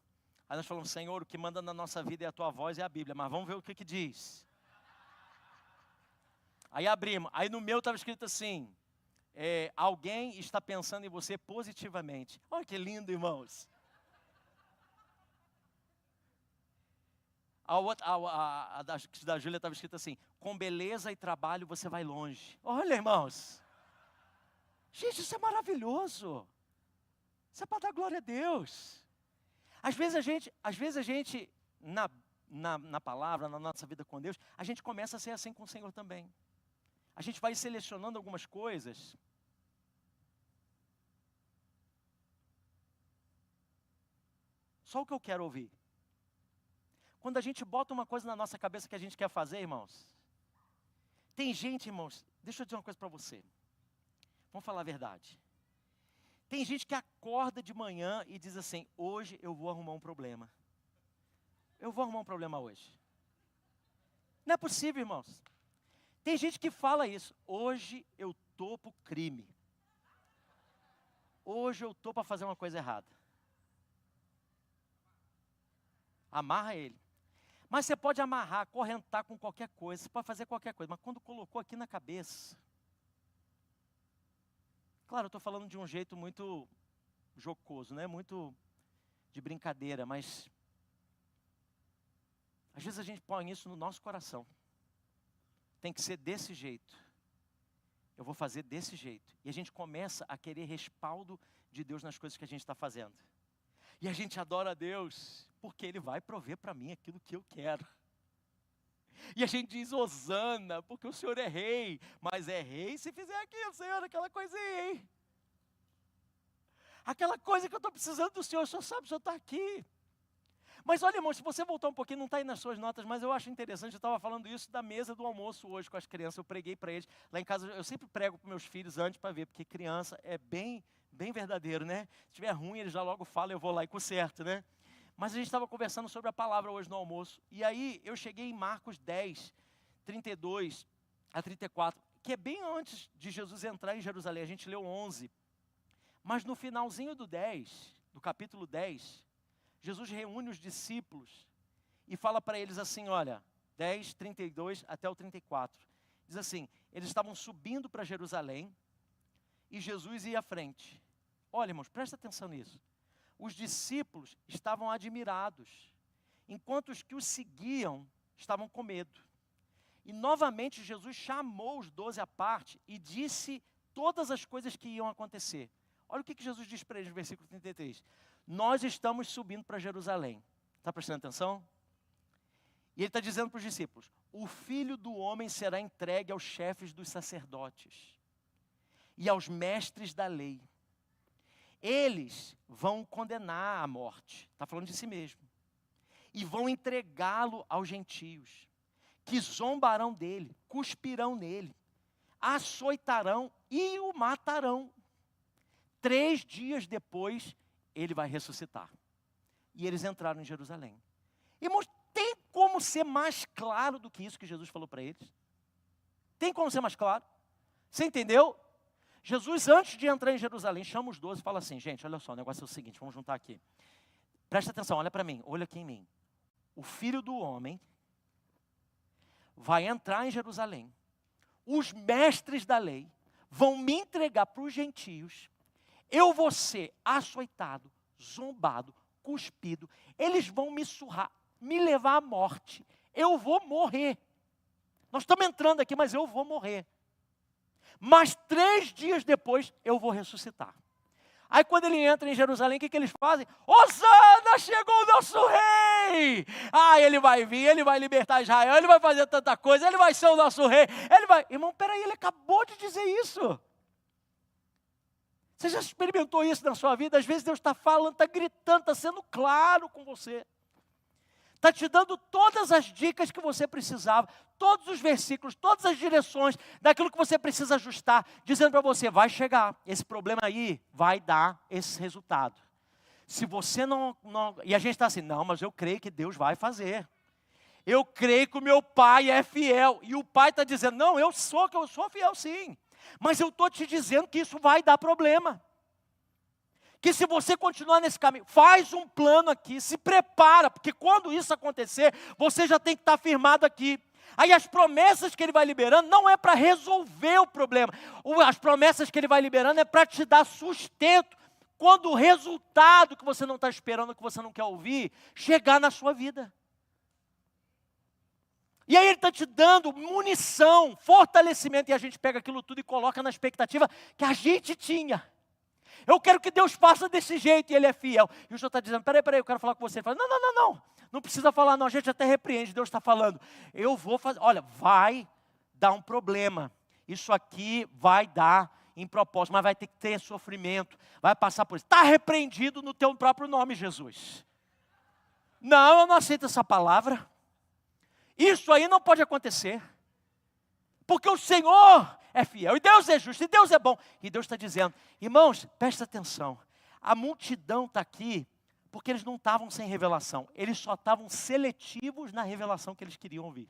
Speaker 1: Aí nós falamos, Senhor, o que manda na nossa vida é a tua voz e a Bíblia, mas vamos ver o que diz. Aí abrimos, aí no meu estava escrito assim, alguém está pensando em você positivamente. Olha que lindo, irmãos. A da Júlia estava escrito assim, com beleza e trabalho você vai longe. Olha, irmãos. Gente, isso é maravilhoso. Isso é para dar glória a Deus. Às vezes a gente na palavra, na nossa vida com Deus, a gente começa a ser assim com o Senhor também. A gente vai selecionando algumas coisas. Só o que eu quero ouvir. Quando a gente bota uma coisa na nossa cabeça que a gente quer fazer, irmãos. Tem gente, irmãos, deixa eu dizer uma coisa para você. Vamos falar a verdade. Tem gente que acorda de manhã e diz assim, hoje eu vou arrumar um problema. Eu vou arrumar um problema hoje. Não é possível, irmãos. Tem gente que fala isso, hoje eu estou para o crime. Hoje eu estou para fazer uma coisa errada. Amarra ele. Mas você pode amarrar, acorrentar com qualquer coisa, você pode fazer qualquer coisa, mas quando colocou aqui na cabeça... Claro, eu estou falando de um jeito muito jocoso, né? Muito de brincadeira, mas... Às vezes a gente põe isso no nosso coração. Tem que ser desse jeito. Eu vou fazer desse jeito. E a gente começa a querer respaldo de Deus nas coisas que a gente está fazendo. E a gente adora a Deus, porque Ele vai prover para mim aquilo que eu quero. E a gente diz, Hosana, porque o Senhor é rei. Mas é rei se fizer aquilo, Senhor, aquela coisinha, hein? Aquela coisa que eu estou precisando do Senhor, o Senhor sabe, o Senhor está aqui. Mas olha, irmão, se você voltar um pouquinho, não está aí nas suas notas, mas eu acho interessante, eu estava falando isso da mesa do almoço hoje com as crianças, eu preguei para eles. Lá em casa, eu sempre prego para meus filhos antes para ver, porque criança é bem verdadeiro, né? Se tiver ruim, eles já logo falam, eu vou lá e conserto, né? Mas a gente estava conversando sobre a palavra hoje no almoço, e aí eu cheguei em Marcos 10, 32 a 34, que é bem antes de Jesus entrar em Jerusalém, a gente leu 11. Mas no finalzinho do capítulo 10, Jesus reúne os discípulos e fala para eles assim, olha, 10, 32 até o 34. Diz assim, eles estavam subindo para Jerusalém e Jesus ia à frente. Olha, irmãos, presta atenção nisso. Os discípulos estavam admirados, enquanto os que os seguiam estavam com medo. E novamente Jesus chamou os 12 à parte e disse todas as coisas que iam acontecer. Olha o que Jesus diz para eles no versículo 33. Nós estamos subindo para Jerusalém. Está prestando atenção? E ele está dizendo para os discípulos, o Filho do Homem será entregue aos chefes dos sacerdotes e aos mestres da lei. Eles vão condenar à morte, está falando de si mesmo, e vão entregá-lo aos gentios, que zombarão dele, cuspirão nele, açoitarão e o matarão. 3 dias depois, ele vai ressuscitar. E eles entraram em Jerusalém. Irmãos, tem como ser mais claro do que isso que Jesus falou para eles? Tem como ser mais claro? Você entendeu? Jesus, antes de entrar em Jerusalém, chama os 12 e fala assim, gente, olha só, o negócio é o seguinte, vamos juntar aqui. Presta atenção, olha para mim, olha aqui em mim. O Filho do Homem vai entrar em Jerusalém. Os mestres da lei vão me entregar para os gentios. Eu vou ser açoitado, zombado, cuspido. Eles vão me surrar, me levar à morte. Eu vou morrer. Nós estamos entrando aqui, mas eu vou morrer. Mas 3 dias depois, eu vou ressuscitar. Aí quando ele entra em Jerusalém, o que eles fazem? Hosana, chegou o nosso rei! Ah, ele vai vir, ele vai libertar Israel, ele vai fazer tanta coisa, ele vai ser o nosso rei. Ele vai... Irmão, peraí, ele acabou de dizer isso. Você já experimentou isso na sua vida? Às vezes Deus está falando, está gritando, está sendo claro com você. Está te dando todas as dicas que você precisava, todos os versículos, todas as direções, daquilo que você precisa ajustar, dizendo para você, vai chegar, esse problema aí vai dar esse resultado. Se você não... E a gente está assim, não, mas eu creio que Deus vai fazer. Eu creio que o meu pai é fiel. E o pai está dizendo, não, eu sou fiel sim. Mas eu estou te dizendo que isso vai dar problema. Que se você continuar nesse caminho, faz um plano aqui, se prepara, porque quando isso acontecer, você já tem que estar firmado aqui. Aí as promessas que ele vai liberando não é para resolver o problema. As promessas que ele vai liberando é para te dar sustento, quando o resultado que você não está esperando, que você não quer ouvir, chegar na sua vida. E aí ele está te dando munição, fortalecimento, e a gente pega aquilo tudo e coloca na expectativa que a gente tinha. Eu quero que Deus faça desse jeito, e Ele é fiel. E o Senhor está dizendo, peraí, eu quero falar com você. Ele fala, não precisa falar não, a gente até repreende, Deus está falando. Eu vou fazer, olha, vai dar um problema. Isso aqui vai dar em propósito, mas vai ter que ter sofrimento, vai passar por isso. Está repreendido no teu próprio nome, Jesus. Não, eu não aceito essa palavra. Isso aí não pode acontecer. Porque o Senhor é fiel, e Deus é justo, e Deus é bom. E Deus está dizendo, irmãos, presta atenção. A multidão está aqui, porque eles não estavam sem revelação. Eles só estavam seletivos na revelação que eles queriam ouvir.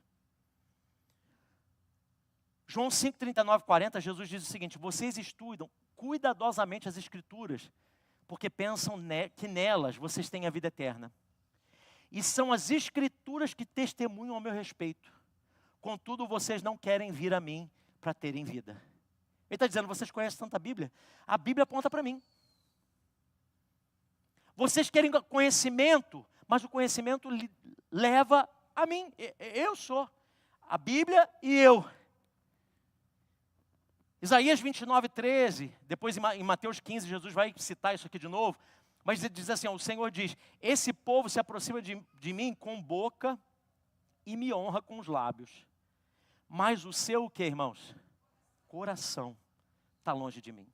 Speaker 1: João 5, 39, 40, Jesus diz o seguinte, vocês estudam cuidadosamente as Escrituras, porque pensam que nelas vocês têm a vida eterna. E são as Escrituras que testemunham ao meu respeito. Contudo, vocês não querem vir a mim para terem vida. Ele está dizendo, vocês conhecem tanta Bíblia? A Bíblia aponta para mim. Vocês querem conhecimento, mas o conhecimento leva a mim. Eu sou a Bíblia e eu. Isaías 29, 13, depois em Mateus 15, Jesus vai citar isso aqui de novo, mas ele diz assim, o Senhor diz, esse povo se aproxima de mim com boca e me honra com os lábios. Mas o seu o que, irmãos? Coração está longe de mim.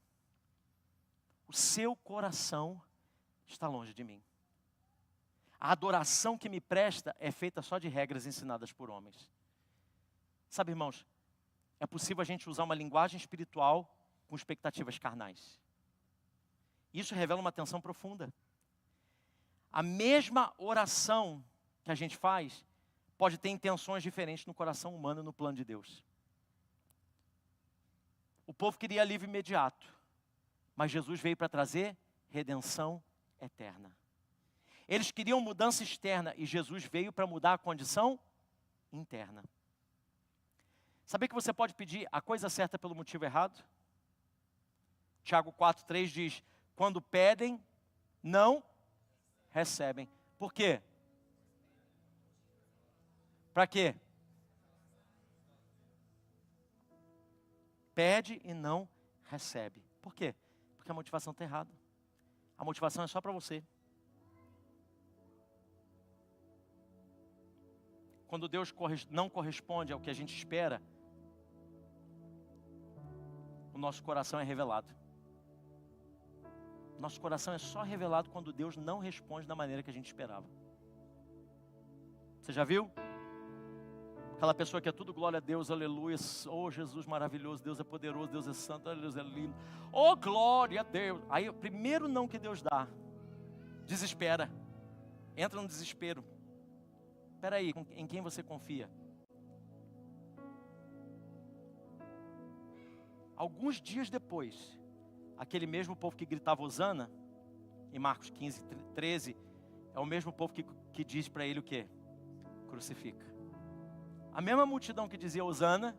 Speaker 1: O seu coração está longe de mim. A adoração que me presta é feita só de regras ensinadas por homens. Sabe, irmãos, é possível a gente usar uma linguagem espiritual com expectativas carnais. Isso revela uma tensão profunda. A mesma oração que a gente faz pode ter intenções diferentes no coração humano e no plano de Deus. O povo queria alívio imediato, mas Jesus veio para trazer redenção eterna. Eles queriam mudança externa e Jesus veio para mudar a condição interna. Sabia que você pode pedir a coisa certa pelo motivo errado? Tiago 4,3 diz, quando pedem, não recebem. Por quê? Para quê? Pede e não recebe. Por quê? Porque a motivação está errada. A motivação é só para você. Quando Deus não corresponde ao que a gente espera, o nosso coração é revelado. Nosso coração é só revelado quando Deus não responde da maneira que a gente esperava. Você já viu? Aquela pessoa que é tudo glória a Deus, aleluia, oh Jesus maravilhoso, Deus é poderoso, Deus é santo, Deus é lindo, oh glória a Deus. Aí o primeiro não que Deus dá, desespera, entra no desespero. Espera aí, em quem você confia? Alguns dias depois, aquele mesmo povo que gritava Hosana, em Marcos 15, 13, é o mesmo povo que diz para ele o quê? Crucifica. A mesma multidão que dizia Hosana,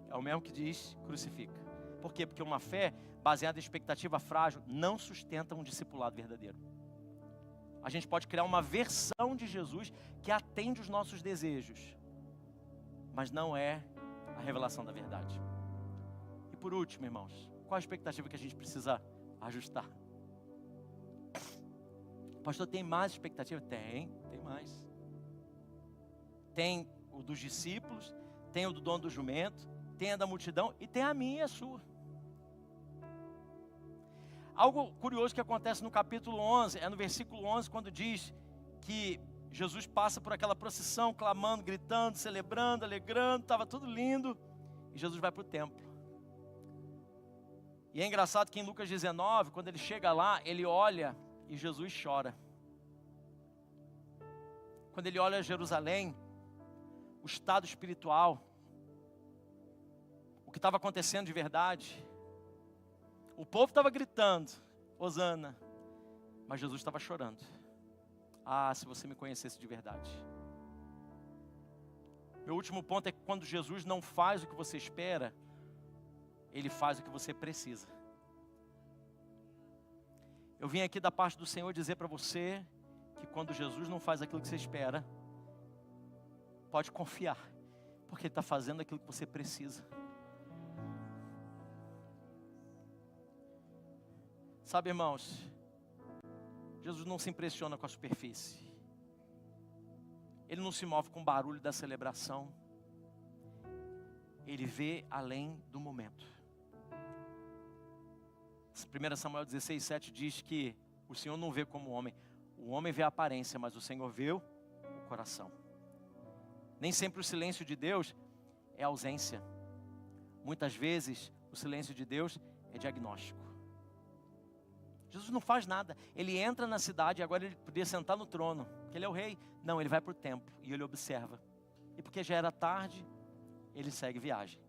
Speaker 1: é o mesmo que diz crucifica. Por quê? Porque uma fé baseada em expectativa frágil não sustenta um discipulado verdadeiro. A gente pode criar uma versão de Jesus que atende os nossos desejos, mas não é a revelação da verdade. E por último, irmãos, qual a expectativa que a gente precisa ajustar? Pastor, tem mais expectativa? Tem mais. Tem o dos discípulos, tem o do dono do jumento, tem a da multidão e tem a minha e a sua. Algo curioso que acontece no capítulo 11, é no versículo 11, quando diz que Jesus passa por aquela procissão, clamando, gritando, celebrando, alegrando, estava tudo lindo, e Jesus vai para o templo. E é engraçado que em Lucas 19, quando ele chega lá, ele olha e Jesus chora. Quando ele olha Jerusalém, o estado espiritual, o que estava acontecendo de verdade, o povo estava gritando, Hosana, mas Jesus estava chorando. Ah, se você me conhecesse de verdade. Meu último ponto é que quando Jesus não faz o que você espera, Ele faz o que você precisa. Eu vim aqui da parte do Senhor dizer para você que quando Jesus não faz aquilo que você espera, pode confiar, porque Ele está fazendo aquilo que você precisa. Sabe, irmãos, Jesus não se impressiona com a superfície. Ele não se move com o barulho da celebração. Ele vê além do momento. 1 Samuel 16:7 diz que o Senhor não vê como o homem vê a aparência, mas o Senhor vê o coração. Nem sempre o silêncio de Deus é ausência. Muitas vezes o silêncio de Deus é diagnóstico. Jesus não faz nada. Ele entra na cidade e agora ele podia sentar no trono, porque ele é o rei. Não, ele vai para o templo e ele observa. E porque já era tarde, ele segue viagem.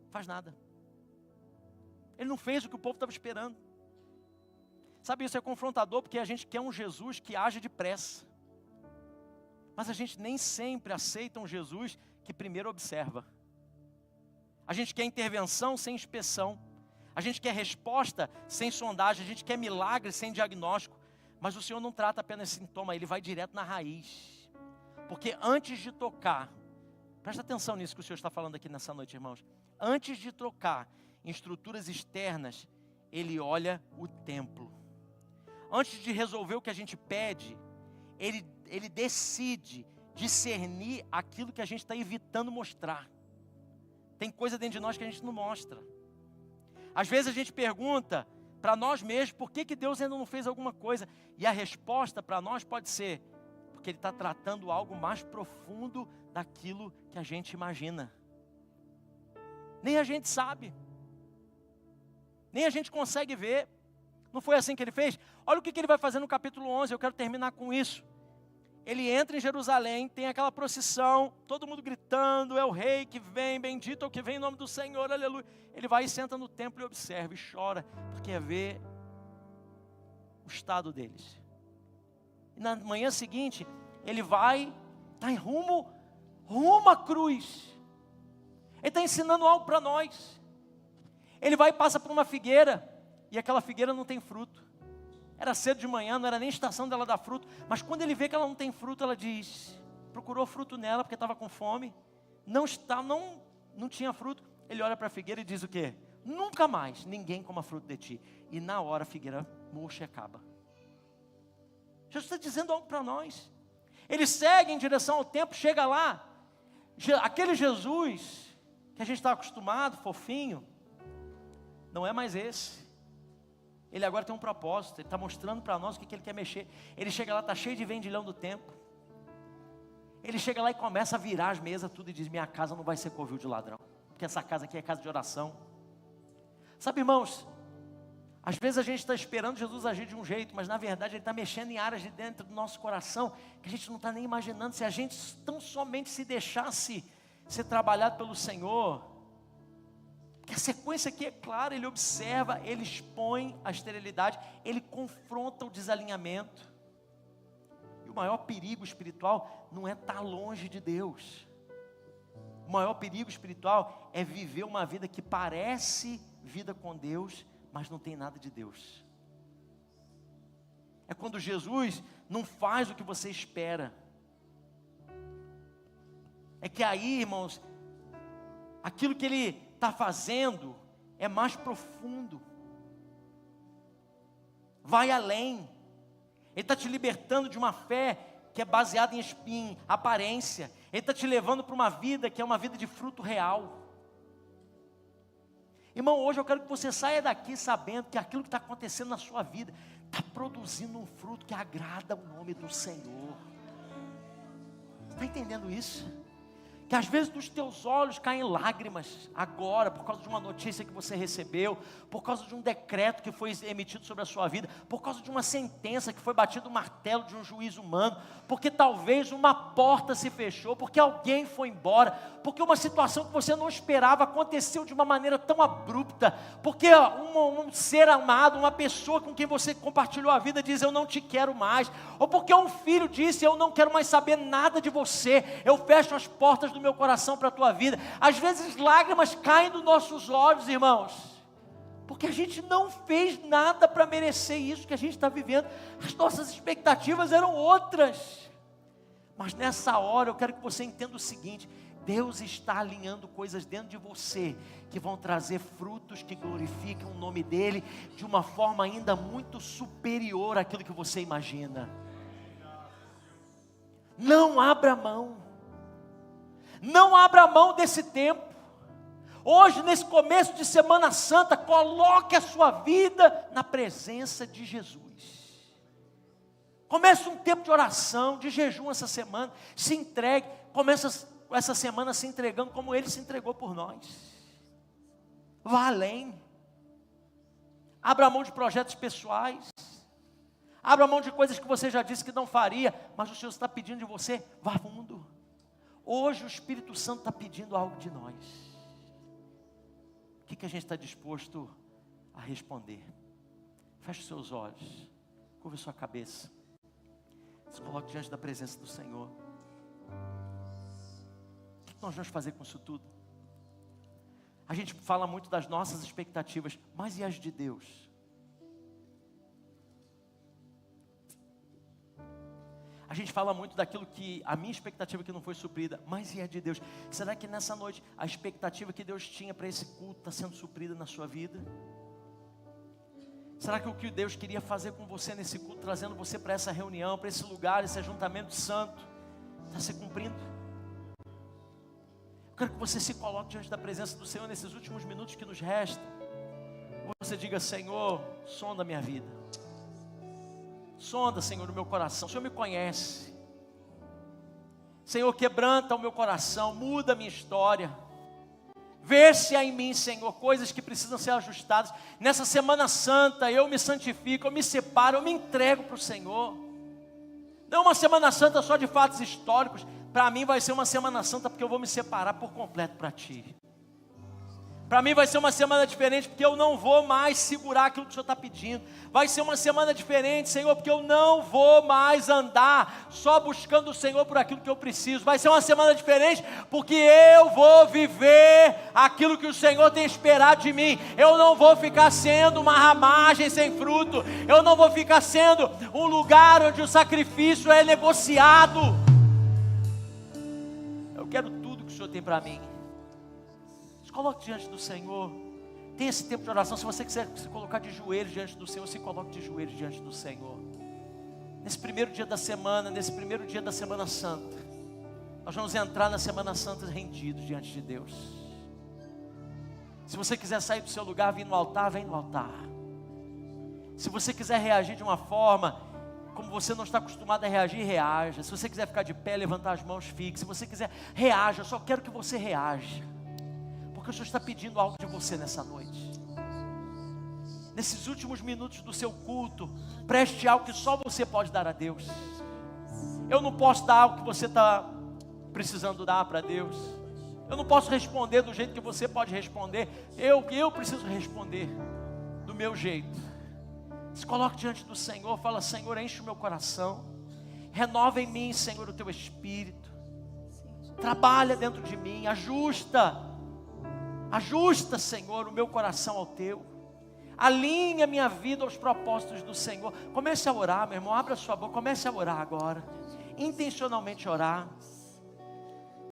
Speaker 1: Não faz nada. Ele não fez o que o povo estava esperando. Sabe, isso é confrontador porque a gente quer um Jesus que age depressa. Mas a gente nem sempre aceita um Jesus que primeiro observa. A gente quer intervenção sem inspeção. A gente quer resposta sem sondagem. A gente quer milagre sem diagnóstico. Mas o Senhor não trata apenas sintoma, Ele vai direto na raiz. Porque antes de tocar, presta atenção nisso que o Senhor está falando aqui nessa noite, irmãos. Antes de trocar em estruturas externas, Ele olha o templo. Antes de resolver o que a gente pede, Ele decide discernir aquilo que a gente está evitando mostrar. Tem coisa dentro de nós que a gente não mostra. Às vezes a gente pergunta, para nós mesmos, por que Deus ainda não fez alguma coisa? E a resposta para nós pode ser, porque Ele está tratando algo mais profundo daquilo que a gente imagina. Nem a gente sabe, nem a gente consegue ver. Não foi assim que Ele fez? Olha o que Ele vai fazer no capítulo 11, eu quero terminar com isso. Ele entra em Jerusalém, tem aquela procissão, todo mundo gritando, é o rei que vem, bendito é o que vem em nome do Senhor, aleluia. Ele vai e senta no templo e observa e chora, porque é ver o estado deles. E na manhã seguinte, ele vai, está em rumo à cruz. Ele está ensinando algo para nós. Ele vai e passa por uma figueira, e aquela figueira não tem fruto. Era cedo de manhã, não era nem estação dela dar fruto. Mas quando ele vê que ela não tem fruto, ela diz, procurou fruto nela porque estava com fome. Não tinha fruto. Ele olha para a figueira e diz o quê? Nunca mais ninguém coma fruto de ti. E na hora a figueira murcha e acaba. Jesus está dizendo algo para nós. Ele segue em direção ao templo, chega lá. Aquele Jesus que a gente está acostumado, fofinho, não é mais esse. Ele agora tem um propósito, Ele está mostrando para nós o que Ele quer mexer. Ele chega lá, está cheio de vendilhão do templo. Ele chega lá e começa a virar as mesas tudo e diz, minha casa não vai ser covil de ladrão, porque essa casa aqui é casa de oração. Sabe, irmãos, às vezes a gente está esperando Jesus agir de um jeito, mas na verdade Ele está mexendo em áreas de dentro do nosso coração, que a gente não está nem imaginando. Se a gente tão somente se deixasse ser trabalhado pelo Senhor, que a sequência aqui é clara, Ele observa, Ele expõe a esterilidade, Ele confronta o desalinhamento. E o maior perigo espiritual não é estar longe de Deus. O maior perigo espiritual é viver uma vida que parece vida com Deus, mas não tem nada de Deus. É quando Jesus não faz o que você espera. É que aí, irmãos, aquilo que Ele está fazendo é mais profundo, vai além. Ele está te libertando de uma fé que é baseada em aparência. Ele está te levando para uma vida que é uma vida de fruto real. Irmão, hoje eu quero que você saia daqui sabendo que aquilo que está acontecendo na sua vida está produzindo um fruto que agrada o nome do Senhor. Está entendendo isso? Que às vezes dos teus olhos caem lágrimas agora, por causa de uma notícia que você recebeu, por causa de um decreto que foi emitido sobre a sua vida, por causa de uma sentença que foi batido o martelo de um juiz humano, porque talvez uma porta se fechou, porque alguém foi embora, porque uma situação que você não esperava aconteceu de uma maneira tão abrupta, porque um ser amado, uma pessoa com quem você compartilhou a vida diz, eu não te quero mais, ou porque um filho disse, eu não quero mais saber nada de você, eu fecho as portas do meu coração para a tua vida. Às vezes lágrimas caem dos nossos olhos, irmãos, porque a gente não fez nada para merecer isso que a gente está vivendo. As nossas expectativas eram outras, mas nessa hora eu quero que você entenda o seguinte: Deus está alinhando coisas dentro de você que vão trazer frutos que glorificam o nome dEle de uma forma ainda muito superior àquilo que você imagina. Não abra mão. Não abra mão desse tempo. Hoje, nesse começo de Semana Santa, coloque a sua vida na presença de Jesus. Comece um tempo de oração, de jejum essa semana. Se entregue. Comece essa semana se entregando como Ele se entregou por nós. Vá além. Abra mão de projetos pessoais. Abra mão de coisas que você já disse que não faria, mas o Senhor está pedindo de você, vá fundo. Hoje o Espírito Santo está pedindo algo de nós. O que a gente está disposto a responder? Feche os seus olhos, curva sua cabeça, se coloque diante da presença do Senhor. O que nós vamos fazer com isso tudo? A gente fala muito das nossas expectativas, mas e as de Deus? A gente fala muito daquilo que, a minha expectativa que não foi suprida, mas e a de Deus? Será que nessa noite, a expectativa que Deus tinha para esse culto está sendo suprida na sua vida? Será que o que Deus queria fazer com você nesse culto, trazendo você para essa reunião, para esse lugar, esse ajuntamento santo, está se cumprindo? Eu quero que você se coloque diante da presença do Senhor nesses últimos minutos que nos restam. você diga: Senhor, sonda a minha vida. Sonda, Senhor, o meu coração. O Senhor me conhece. Senhor, quebranta o meu coração, muda a minha história. Vê se há em mim, Senhor, coisas que precisam ser ajustadas. Nessa Semana Santa, eu me santifico, eu me separo, eu me entrego para o Senhor. Não uma Semana Santa só de fatos históricos. Para mim vai ser uma Semana Santa porque eu vou me separar por completo para Ti. Para mim vai ser uma semana diferente, porque eu não vou mais segurar aquilo que o Senhor está pedindo. Vai ser uma semana diferente, Senhor, porque eu não vou mais andar só buscando o Senhor por aquilo que eu preciso. Vai ser uma semana diferente, porque eu vou viver aquilo que o Senhor tem esperado de mim. Eu não vou ficar sendo uma ramagem sem fruto. Eu não vou ficar sendo um lugar onde o sacrifício é negociado. Eu quero tudo que o Senhor tem para mim. Coloque diante do Senhor. Tem esse tempo de oração. Se você quiser se colocar de joelhos diante do Senhor, se coloque de joelhos diante do Senhor. Nesse primeiro dia da semana, nesse primeiro dia da Semana Santa, nós vamos entrar na Semana Santa rendidos diante de Deus. Se você quiser sair do seu lugar, vir no altar, vem no altar. Se você quiser reagir de uma forma como você não está acostumado a reagir, reaja. Se você quiser ficar de pé, levantar as mãos, fique. Se você quiser, reaja. Eu só quero que você reaja. Porque o Senhor está pedindo algo de você nessa noite. Nesses últimos minutos do seu culto, preste algo que só você pode dar a Deus. Eu não posso dar algo que você está precisando dar para Deus. Eu não posso responder do jeito que você pode responder. Eu preciso responder do meu jeito. Se coloque diante do Senhor, fala: Senhor, enche o meu coração. Renova em mim, Senhor, o teu Espírito. Trabalha dentro de mim, ajusta, Senhor, o meu coração ao Teu. Alinha minha vida aos propósitos do Senhor. Comece a orar, meu irmão, abra sua boca, comece a orar agora. Intencionalmente orar.